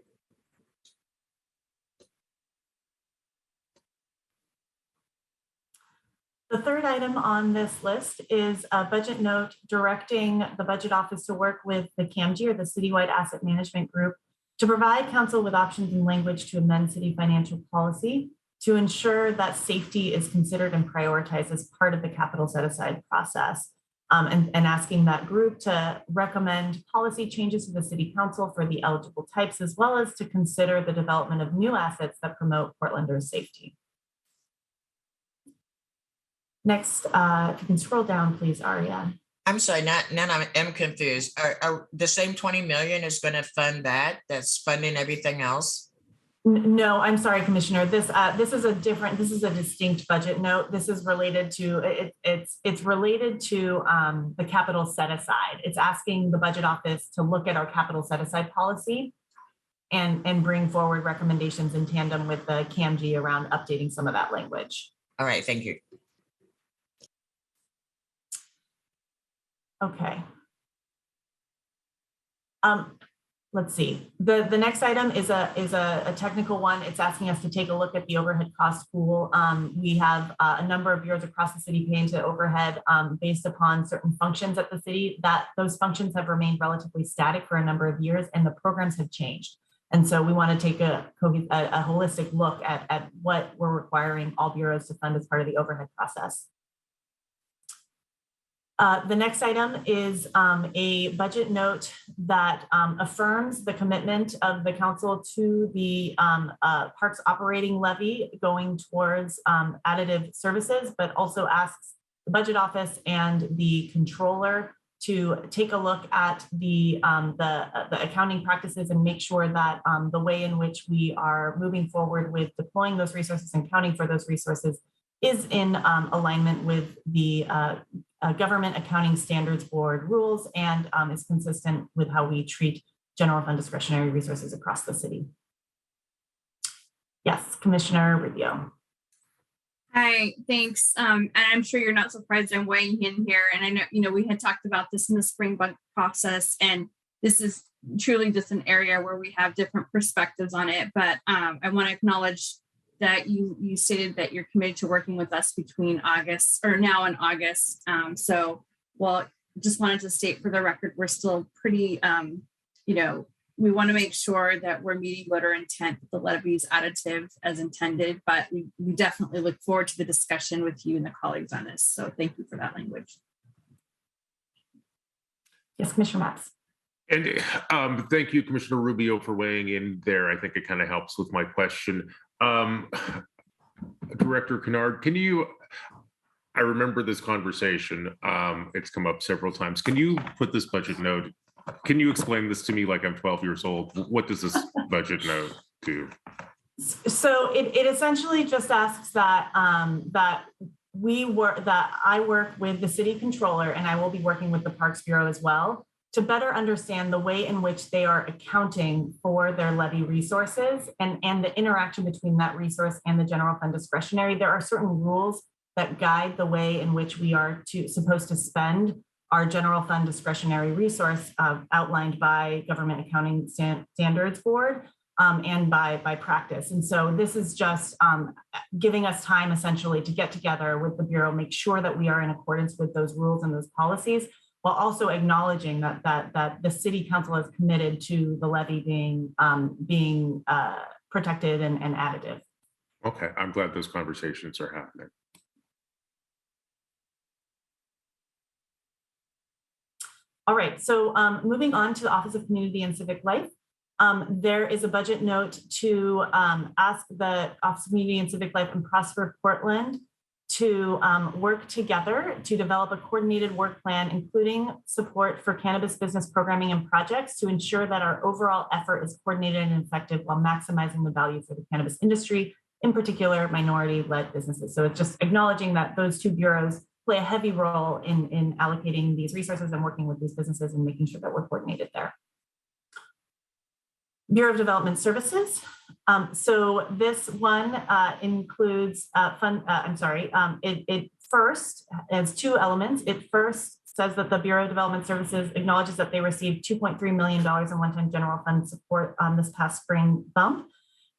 The third item on this list is a budget note directing the budget office to work with the CAMG, or the Citywide Asset Management Group, to provide council with options and language to amend city financial policy to ensure that safety is considered and prioritized as part of the capital set aside process. And asking that group to recommend policy changes to the city council for the eligible types, as well as to consider the development of new assets that promote Portlanders' safety. Next, if you can scroll down, please, Aria. I'm sorry, now I'm confused. Are the same 20 million is going to fund that? That's funding everything else? No, I'm sorry, Commissioner. This is a distinct budget note. This is related to it's related to the capital set aside. It's asking the budget office to look at our capital set aside policy and bring forward recommendations in tandem with the CAMG around updating some of that language. All right, thank you. Okay. Let's see. The next item is a technical one. It's asking us to take a look at the overhead cost pool. We have a number of bureaus across the city paying to overhead based upon certain functions at the city. That those functions have remained relatively static for a number of years, and the programs have changed. And so we want to take a holistic look at what we're requiring all bureaus to fund as part of the overhead process. The next item is a budget note that affirms the commitment of the council to the parks operating levy going towards additive services, but also asks the budget office and the controller to take a look at the accounting practices and make sure that the way in which we are moving forward with deploying those resources and counting for those resources is in alignment with the Government Accounting Standards Board rules and is consistent with how we treat general fund discretionary resources across the city. Yes, Commissioner Rubio. Hi, thanks. And I'm sure you're not surprised I'm weighing in here. And I know, we had talked about this in the spring budget process, and this is truly just an area where we have different perspectives on it. But I want to acknowledge that you stated that you're committed to working with us between August or now and August. Just wanted to state for the record, we're still pretty, we want to make sure that we're meeting voter intent, the levy is additive as intended, but we definitely look forward to the discussion with you and the colleagues on this. So thank you for that language. Yes, Commissioner Matz. And thank you, Commissioner Rubio, for weighing in there. I think it kind of helps with my question. Director Kennard, I remember this conversation. It's come up several times. Can you put this budget note, can you explain this to me like I'm 12 years old? What does this budget note do? So it essentially just asks that I work with the city controller, and I will be working with the Parks Bureau as well, to better understand the way in which they are accounting for their levy resources and the interaction between that resource and the general fund discretionary. There are certain rules that guide the way in which we are supposed to spend our general fund discretionary resource outlined by Government Accounting Standards Board. and by practice. And so this is just giving us time essentially to get together with the Bureau, make sure that we are in accordance with those rules and those policies, while also acknowledging that the City Council is committed to the levy being protected and additive. Okay, I'm glad those conversations are happening. All right, so moving on to the Office of Community and Civic Life. There is a budget note to ask the Office of Community and Civic Life and Prosper Portland to work together to develop a coordinated work plan, including support for cannabis business programming and projects to ensure that our overall effort is coordinated and effective while maximizing the value for the cannabis industry, in particular minority-led businesses. So it's just acknowledging that those two bureaus play a heavy role in allocating these resources and working with these businesses and making sure that we're coordinated there. Bureau of Development Services. So this one includes it first has two elements. It first says that the Bureau of Development Services acknowledges that they received $2.3 million in one-time general fund support on this past spring bump,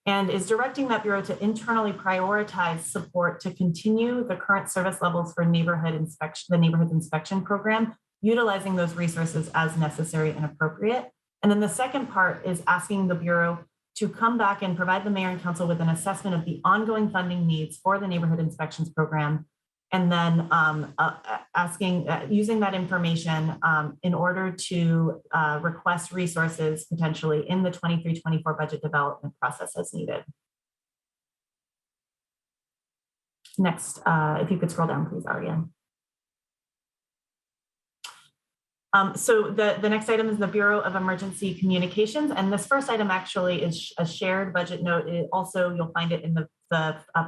and is directing that Bureau to internally prioritize support to continue the current service levels for neighborhood inspection, the neighborhood inspection program, utilizing those resources as necessary and appropriate. And then the second part is asking the Bureau to come back and provide the mayor and council with an assessment of the ongoing funding needs for the neighborhood inspections program. And then using that information in order to request resources potentially in the 23-24 budget development process as needed. Next, if you could scroll down, please, Aria. So the next item is the Bureau of Emergency Communications. And this first item actually is a shared budget note. You'll find it in the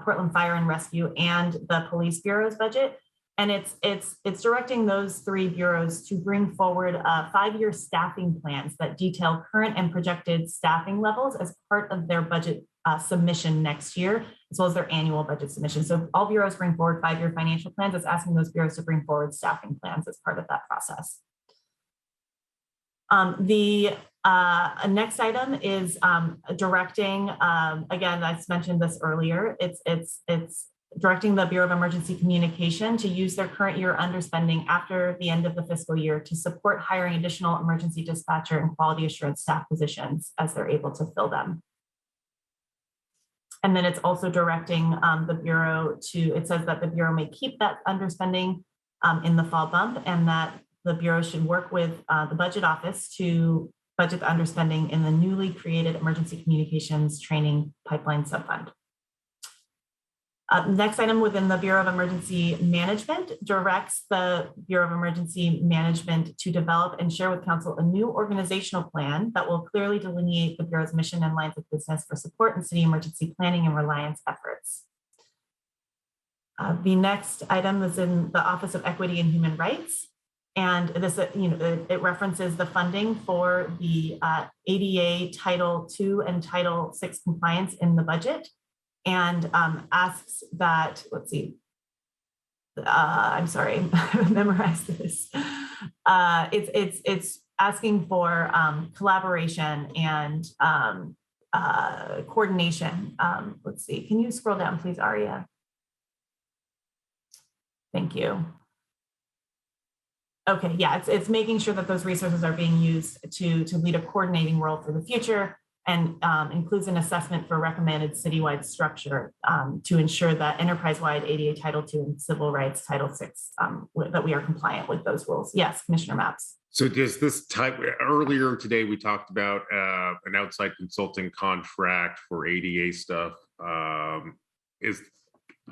Portland Fire and Rescue and the Police Bureau's budget. And it's directing those three bureaus to bring forward 5-year staffing plans that detail current and projected staffing levels as part of their budget submission next year, as well as their annual budget submission. So all bureaus bring forward 5-year financial plans. It's asking those bureaus to bring forward staffing plans as part of that process. The next item is directing, again, I mentioned this earlier, it's directing the Bureau of Emergency Communication to use their current year underspending after the end of the fiscal year to support hiring additional emergency dispatcher and quality assurance staff positions as they're able to fill them. And then it's also directing the Bureau it says that the Bureau may keep that underspending in the fall bump, and that the Bureau should work with the Budget Office to budget the underspending in the newly created Emergency Communications Training Pipeline Subfund. Next item within the Bureau of Emergency Management directs the Bureau of Emergency Management to develop and share with Council a new organizational plan that will clearly delineate the Bureau's mission and lines of business for support in city emergency planning and reliance efforts. The next item is in the Office of Equity and Human Rights. And this, it references the funding for the ADA Title II and Title VI compliance in the budget, and asks that, let's see, I'm sorry, memorize this. It's asking for collaboration and coordination. Let's see, can you scroll down, please, Aria? Thank you. Okay, yeah, it's making sure that those resources are being used to lead a coordinating role for the future, and includes an assessment for recommended citywide structure to ensure that enterprise-wide ADA Title II and Civil Rights Title VI, that we are compliant with those rules. Yes, Commissioner Maps. So does this type, earlier today, we talked about an outside consulting contract for ADA stuff. Do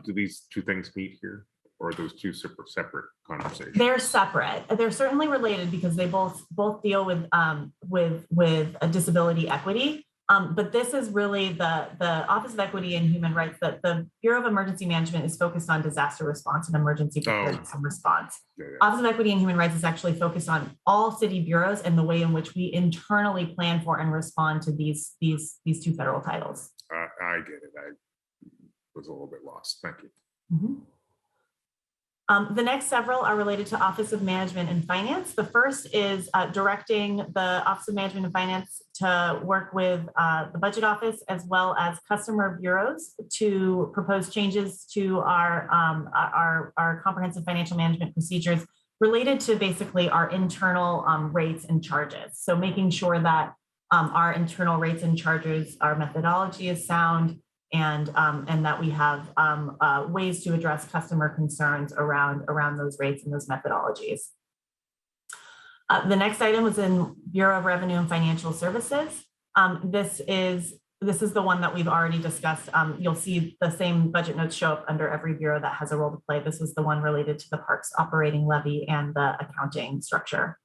these two things meet here? Or are those two separate conversations? They're separate. They're certainly related because they both deal with a disability equity. But this is really the Office of Equity and Human Rights. That the Bureau of Emergency Management is focused on disaster response and emergency preparedness and response. Yeah. Office of Equity and Human Rights is actually focused on all city bureaus and the way in which we internally plan for and respond to these two federal titles. I get it. I was a little bit lost. Thank you. Mm-hmm. The next several are related to Office of Management and Finance. The first is directing the Office of Management and Finance to work with the Budget Office as well as customer bureaus to propose changes to our comprehensive financial management procedures related to basically our internal rates and charges. So making sure that our internal rates and charges, our methodology is sound, and that we have ways to address customer concerns around those rates and those methodologies. The next item was in Bureau of Revenue and Financial Services. This is the one that we've already discussed. You'll see the same budget notes show up under every bureau that has a role to play. This was the one related to the parks operating levy and the accounting structure.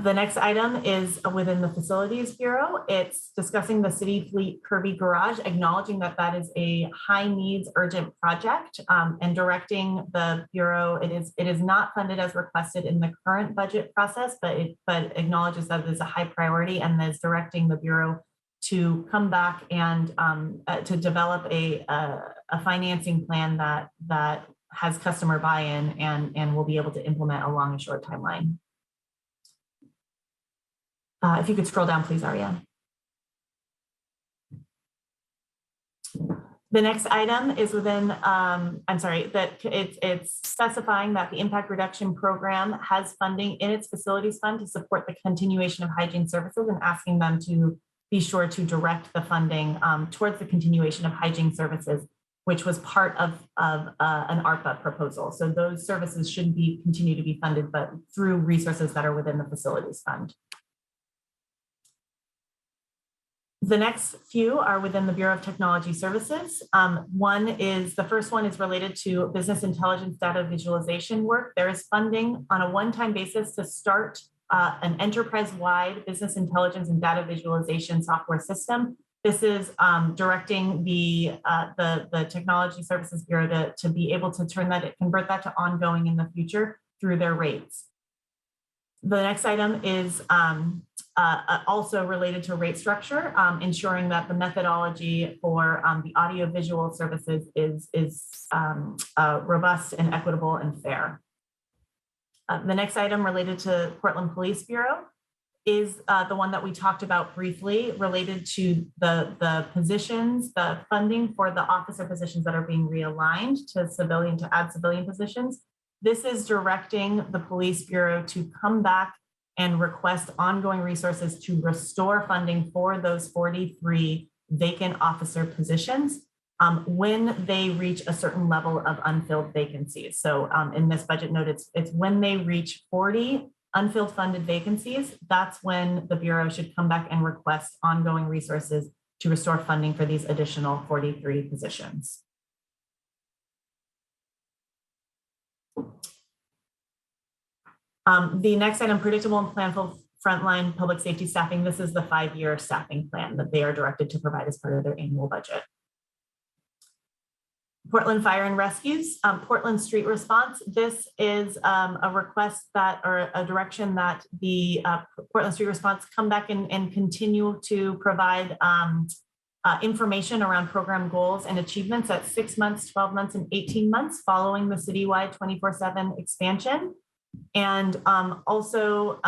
The next item is within the Facilities Bureau. It's discussing the City Fleet Kirby Garage, acknowledging that that is a high needs urgent project, and directing the Bureau. It is not funded as requested in the current budget process, but acknowledges that it is a high priority and is directing the Bureau to come back and to develop a financing plan that has customer buy-in and will be able to implement along a short timeline. If you could scroll down, please, Aria. The next item is within, it's specifying that the impact reduction program has funding in its facilities fund to support the continuation of hygiene services and asking them to be sure to direct the funding towards the continuation of hygiene services, which was part of an ARPA proposal. So those services should continue to be funded, but through resources that are within the facilities fund. The next few are within the Bureau of Technology Services. The first one is related to business intelligence data visualization work. There is funding on a one-time basis to start an enterprise-wide business intelligence and data visualization software system. This is directing the Technology Services Bureau to be able to convert that to ongoing in the future through their rates. The next item is also related to rate structure, ensuring that the methodology for the audiovisual services is robust and equitable and fair. The next item related to Portland Police Bureau is the one that we talked about briefly, related to the positions, the funding for the officer positions that are being realigned to add civilian positions. This is directing the Police Bureau to come back and request ongoing resources to restore funding for those 43 vacant officer positions when they reach a certain level of unfilled vacancies. So in this budget note, it's when they reach 40 unfilled funded vacancies, that's when the Bureau should come back and request ongoing resources to restore funding for these additional 43 positions. The next item, predictable and planful frontline public safety staffing. This is the 5-year staffing plan that they are directed to provide as part of their annual budget. Portland Fire and Rescues, Portland Street Response. This is a request or a direction that the Portland Street Response come back and continue to provide information around program goals and achievements at 6 months, 12 months, and 18 months following the citywide 24/7 expansion. And also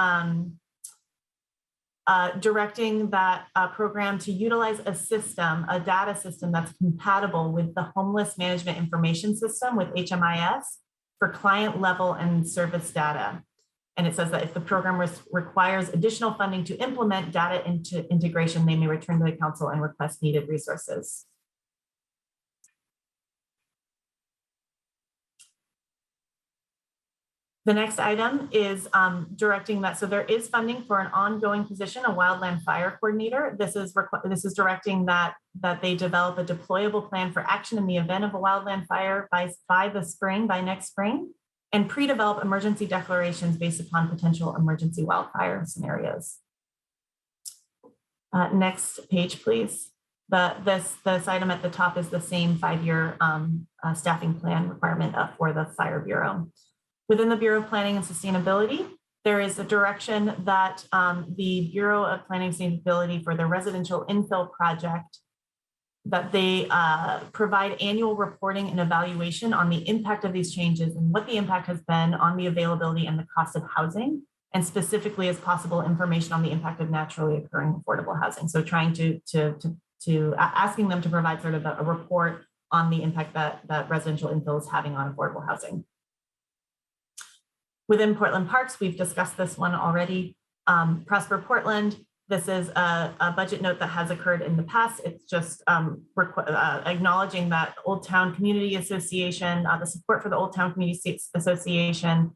directing that program to utilize a data system that's compatible with the Homeless Management Information System with HMIS for client level and service data. And it says that if the program requires additional funding to implement data integration, they may return to the council and request needed resources. The next item is directing that, so there is funding for an ongoing position, a wildland fire coordinator. This is directing that they develop a deployable plan for action in the event of a wildland fire by next spring, and pre-develop emergency declarations based upon potential emergency wildfire scenarios. Next page, please. This item at the top is the same 5-year staffing plan requirement for the Fire Bureau. Within the Bureau of Planning and Sustainability, there is a direction that the Bureau of Planning and Sustainability for the residential infill project they provide annual reporting and evaluation on the impact of these changes and what the impact has been on the availability and the cost of housing, and specifically as possible information on the impact of naturally occurring affordable housing. So trying to asking them to provide sort of a report on the impact that residential infill is having on affordable housing. Within Portland Parks, we've discussed this one already. Prosper Portland, this is a budget note that has occurred in the past. It's just acknowledging that Old Town Community Association, the support for the Old Town Community Association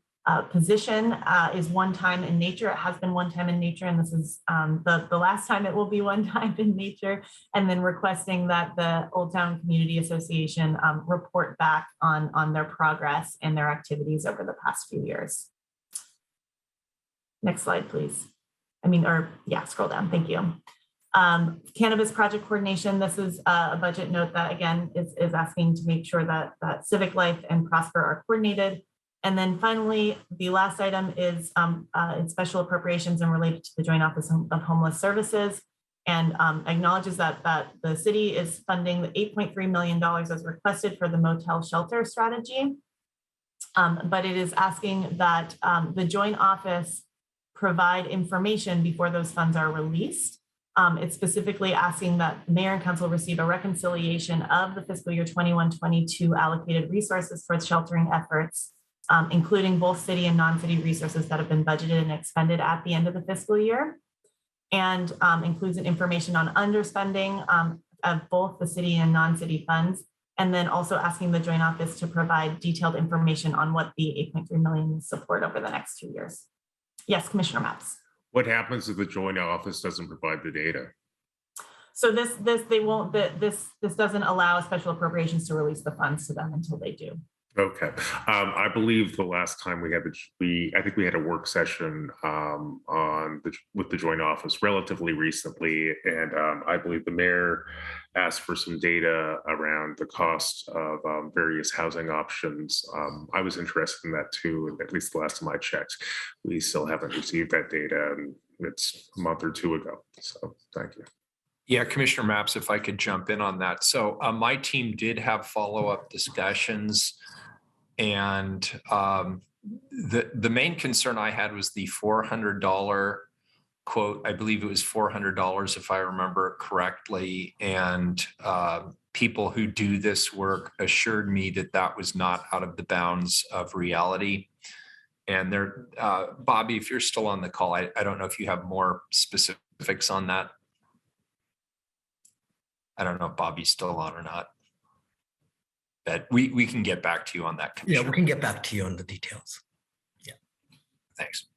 position is one time in nature. It has been one time in nature, and this is the last time it will be one time in nature. And then requesting that the Old Town Community Association report back on their progress and their activities over the past few years. Next slide, please. Scroll down, thank you. Cannabis project coordination, this is a budget note that again is asking to make sure that Civic Life and Prosper are coordinated. And then finally, the last item is in special appropriations and related to the Joint Office of Homeless Services, and acknowledges that the city is funding the $8.3 million as requested for the motel shelter strategy. But it is asking that the Joint Office provide information before those funds are released. It's specifically asking that the mayor and council receive a reconciliation of the fiscal year 21-22 allocated resources towards sheltering efforts, including both city and non-city resources that have been budgeted and expended at the end of the fiscal year, and includes an information on underspending of both the city and non-city funds, and then also asking the Joint Office to provide detailed information on what the $8.3 million will support over the next 2 years. Yes, Commissioner Maps. What happens if the Joint Office doesn't provide the data? So this doesn't allow special appropriations to release the funds to them until they do. Okay, I believe the last time we had I think we had a work session with the Joint Office relatively recently, and I believe the mayor asked for some data around the cost of various housing options. I was interested in that too, and at least the last time I checked, we still haven't received that data, and it's a month or two ago. So thank you. Yeah, Commissioner Maps, if I could jump in on that. So my team did have follow-up discussions. And the main concern I had was the $400 quote. I believe it was $400 if I remember correctly. And people who do this work assured me that that was not out of the bounds of reality. And there, Bobby, if you're still on the call, I don't know if you have more specifics on that. I don't know if Bobby's still on or not. That we can get back to you on that. Yeah, we can get back to you on the details. Yeah. Thanks.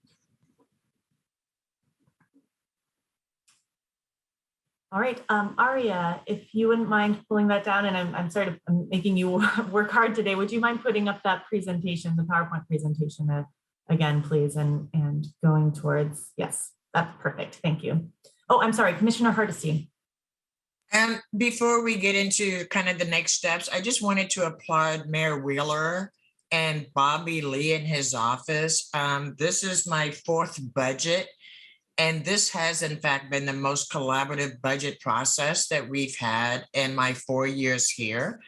All right, Aria, if you wouldn't mind pulling that down, and I'm sorry to making you work hard today. Would you mind putting up that presentation, the PowerPoint presentation again, please, and going towards, yes, that's perfect. Thank you. Oh, I'm sorry, Commissioner Hardesty. And before we get into kind of the next steps, I just wanted to applaud Mayor Wheeler and Bobby Lee in his office. This is my fourth budget, and this has in fact been the most collaborative budget process that we've had in my 4 years here.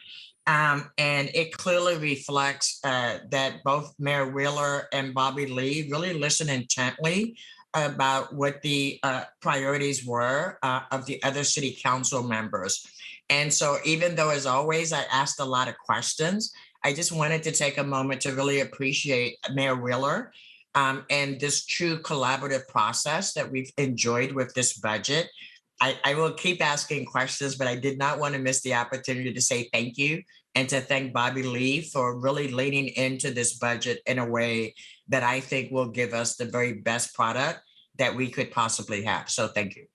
And it clearly reflects that both Mayor Wheeler and Bobby Lee really listen intently about what the priorities were of the other city council members. And so even though, as always, I asked a lot of questions, I just wanted to take a moment to really appreciate Mayor Wheeler and this true collaborative process that we've enjoyed with this budget. I will keep asking questions, but I did not want to miss the opportunity to say thank you and to thank Bobby Lee for really leaning into this budget in a way that I think will give us the very best product that we could possibly have. So thank you.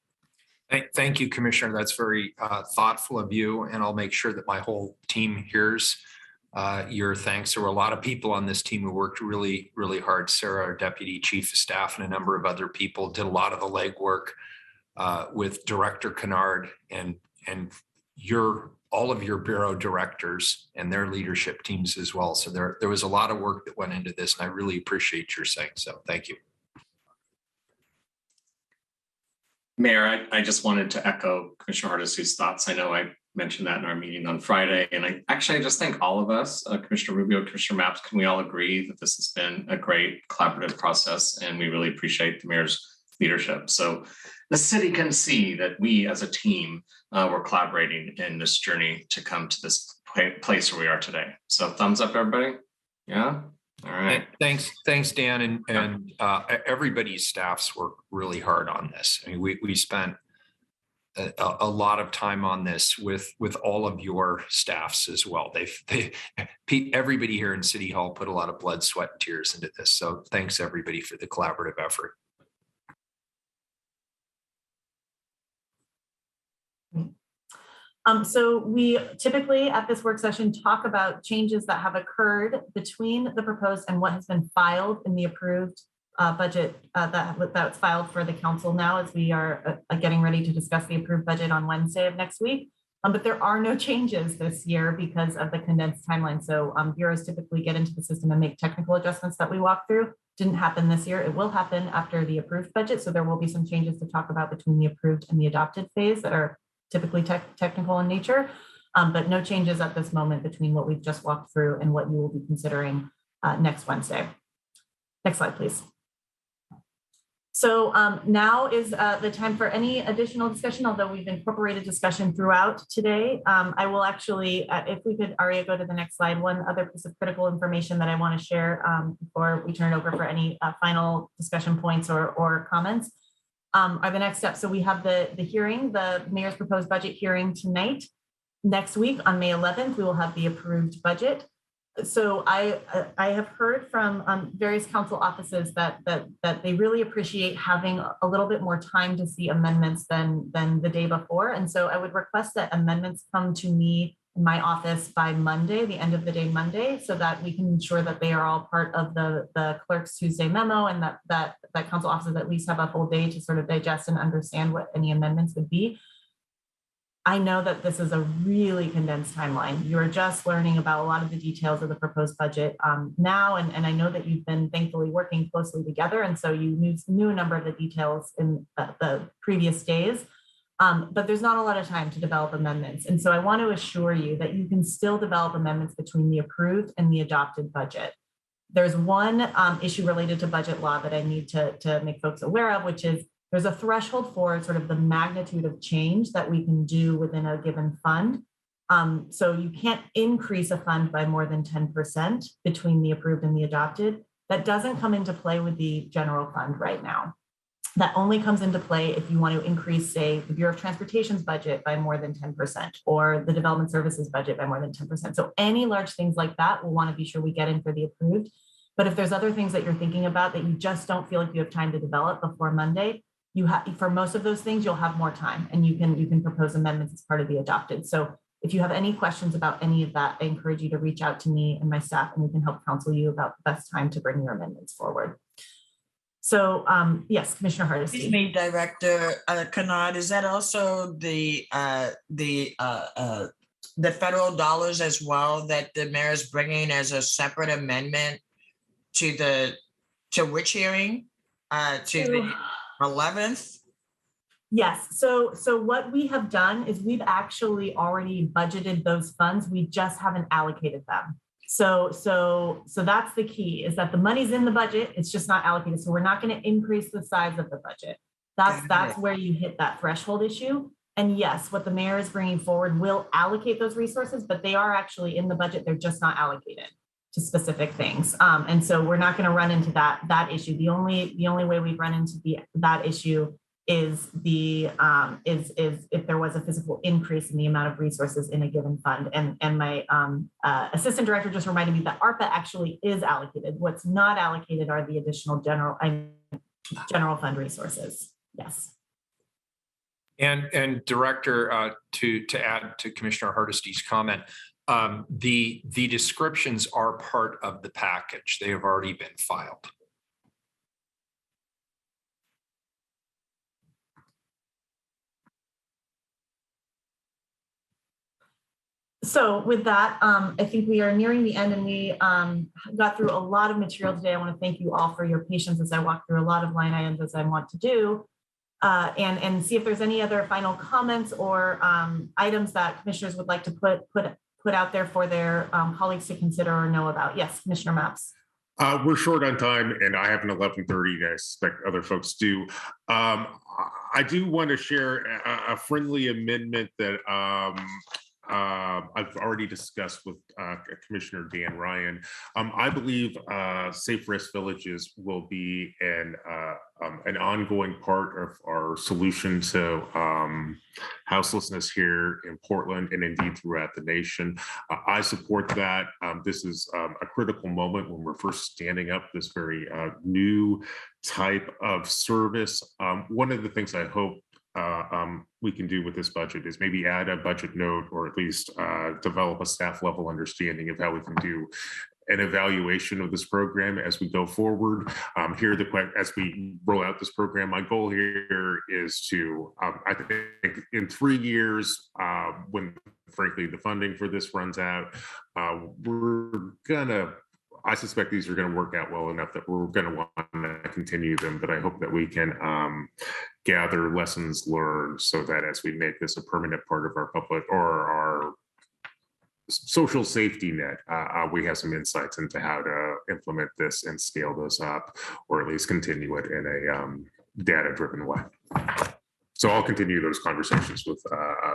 Thank you, Commissioner. That's very thoughtful of you. And I'll make sure that my whole team hears your thanks. There were a lot of people on this team who worked really, really hard. Sarah, our Deputy Chief of Staff, and a number of other people did a lot of the legwork with Director Kennard and all of your bureau directors and their leadership teams as well. So there was a lot of work that went into this, and I really appreciate your saying so. Thank you. Mayor, I just wanted to echo Commissioner Hardesty's thoughts. I know I mentioned that in our meeting on Friday. And I just think all of us, Commissioner Rubio, Commissioner Maps, can we all agree that this has been a great collaborative process, and we really appreciate the mayor's leadership. So the city can see that we as a team were collaborating in this journey to come to this place where we are today. So thumbs up, everybody. Yeah. All right. Thanks, Dan, and everybody's staffs worked really hard on this. I mean, we spent a lot of time on this with all of your staffs as well. Everybody here in City Hall put a lot of blood, sweat, and tears into this. So thanks everybody for the collaborative effort. So we typically at this work session talk about changes that have occurred between the proposed and what has been filed in the approved budget that's filed for the council now, as we are getting ready to discuss the approved budget on Wednesday of next week. But there are no changes this year because of the condensed timeline. So bureaus typically get into the system and make technical adjustments that we walk through. Didn't happen this year. It will happen after the approved budget. So there will be some changes to talk about between the approved and the adopted phase that are typically technical in nature, but no changes at this moment between what we've just walked through and what you will be considering next Wednesday. Next slide, please. So now is the time for any additional discussion, although we've incorporated discussion throughout today. I will actually, if we could, Aria, go to the next slide. One other piece of critical information that I want to share before we turn it over for any final discussion points or comments. Are the next steps. So we have the hearing, the mayor's proposed budget hearing tonight. Next week on May 11th, we will have the approved budget. So I have heard from various council offices that they really appreciate having a little bit more time to see amendments than the day before. And so I would request that amendments come to me in my office by Monday, the end of the day Monday, so that we can ensure that they are all part of the clerk's Tuesday memo, and that council officers at least have a full day to sort of digest and understand what any amendments would be. I know that this is a really condensed timeline. You're just learning about a lot of the details of the proposed budget now, and I know that you've been thankfully working closely together, and so you knew a number of the details in the previous days. But there's not a lot of time to develop amendments. And so I want to assure you that you can still develop amendments between the approved and the adopted budget. There's one issue related to budget law that I need to make folks aware of, which is there's a threshold for sort of the magnitude of change that we can do within a given fund. So you can't increase a fund by more than 10% between the approved and the adopted. That doesn't come into play with the general fund right now. That only comes into play if you want to increase, say, the Bureau of Transportation's budget by more than 10% or the Development Services budget by more than 10%. So any large things like that, we'll want to be sure we get in for the approved. But if there's other things that you're thinking about that you just don't feel like you have time to develop before Monday, for most of those things, you'll have more time and you can propose amendments as part of the adopted. So if you have any questions about any of that, I encourage you to reach out to me and my staff, and we can help counsel you about the best time to bring your amendments forward. So yes, Commissioner Hardesty. Excuse me, Director Kennard, is that also the federal dollars as well that the mayor is bringing as a separate amendment to which hearing? To the 11th? Yes. So what we have done is we've actually already budgeted those funds. We just haven't allocated them. So that's the key, is that the money's in the budget. It's just not allocated. So we're not going to increase the size of the budget. That's where you hit that threshold issue. And yes, what the mayor is bringing forward will allocate those resources, but they are actually in the budget. They're just not allocated to specific things. And so we're not going to run into that issue. The only way we run into that issue is if there was a physical increase in the amount of resources in a given fund. And my assistant director just reminded me that ARPA actually is allocated. What's not allocated are the additional general fund resources. Yes. And Director, to add to Commissioner Hardesty's comment, the descriptions are part of the package. They have already been filed. So with that, I think we are nearing the end, and we got through a lot of material today. I want to thank you all for your patience as I walk through a lot of line items, as I want to do. and see if there's any other final comments or items that commissioners would like to put out there for their colleagues to consider or know about. Yes, Commissioner Maps. We're short on time, and I have an 11:30, and I suspect other folks do. I do want to share a friendly amendment that I've already discussed with Commissioner Dan Ryan. I believe Safe Rest Villages will be an ongoing part of our solution to houselessness here in Portland and indeed throughout the nation. I support that. This is a critical moment when we're first standing up this very new type of service. One of the things I hope we can do with this budget is maybe add a budget note, or at least develop a staff level understanding of how we can do an evaluation of this program as we go forward. As we roll out this program, my goal here is to, I think in 3 years, when frankly the funding for this runs out, I suspect these are going to work out well enough that we're going to want to continue them, but I hope that we can gather lessons learned so that as we make this a permanent part of our public or our social safety net, we have some insights into how to implement this and scale this up, or at least continue it in a data-driven way. So I'll continue those conversations with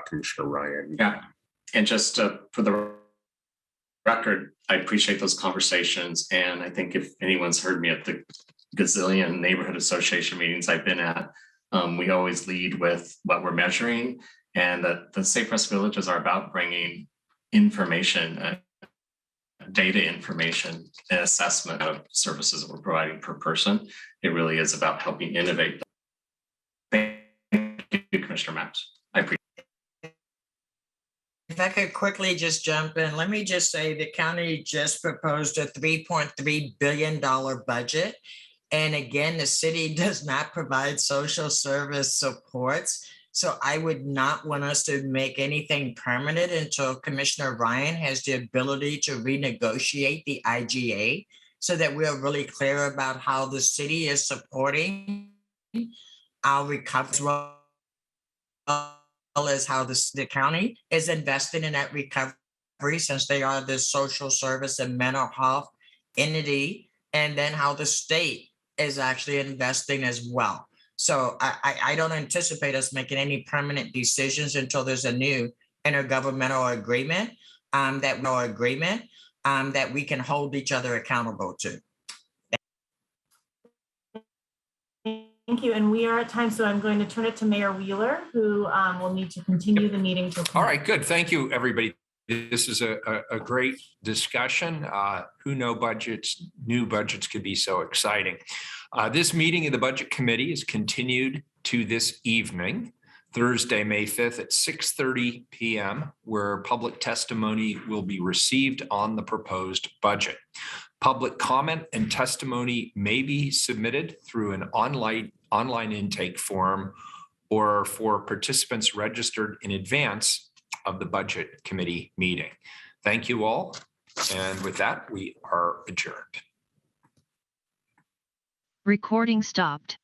Commissioner Ryan. Yeah, and just for the record, I appreciate those conversations. And I think if anyone's heard me at the gazillion neighborhood association meetings I've been at, we always lead with what we're measuring, and that the Safe Rest Villages are about bringing information, data information and assessment of services that we're providing per person. It really is about helping innovate. Thank you, Commissioner Maps. I appreciate it. If I could quickly just jump in, let me just say the county just proposed a $3.3 billion budget. And again, the city does not provide social service supports. So I would not want us to make anything permanent until Commissioner Ryan has the ability to renegotiate the IGA so that we're really clear about how the city is supporting our recovery, as how the county is investing in that recovery since they are the social service and mental health entity, and then how the state is actually investing as well. So I don't anticipate us making any permanent decisions until there's a new intergovernmental agreement that we can hold each other accountable to. Thank you. And we are at time, so I'm going to turn it to Mayor Wheeler, who will need to continue the meeting. All right, good. Thank you, everybody. This is a great discussion. Who knew new budgets could be so exciting. This meeting of the Budget Committee is continued to this evening, Thursday, May 5th at 6:30 p.m., where public testimony will be received on the proposed budget. Public comment and testimony may be submitted through an online intake form or for participants registered in advance of the Budget Committee meeting. Thank you all. And with that, we are adjourned. Recording stopped.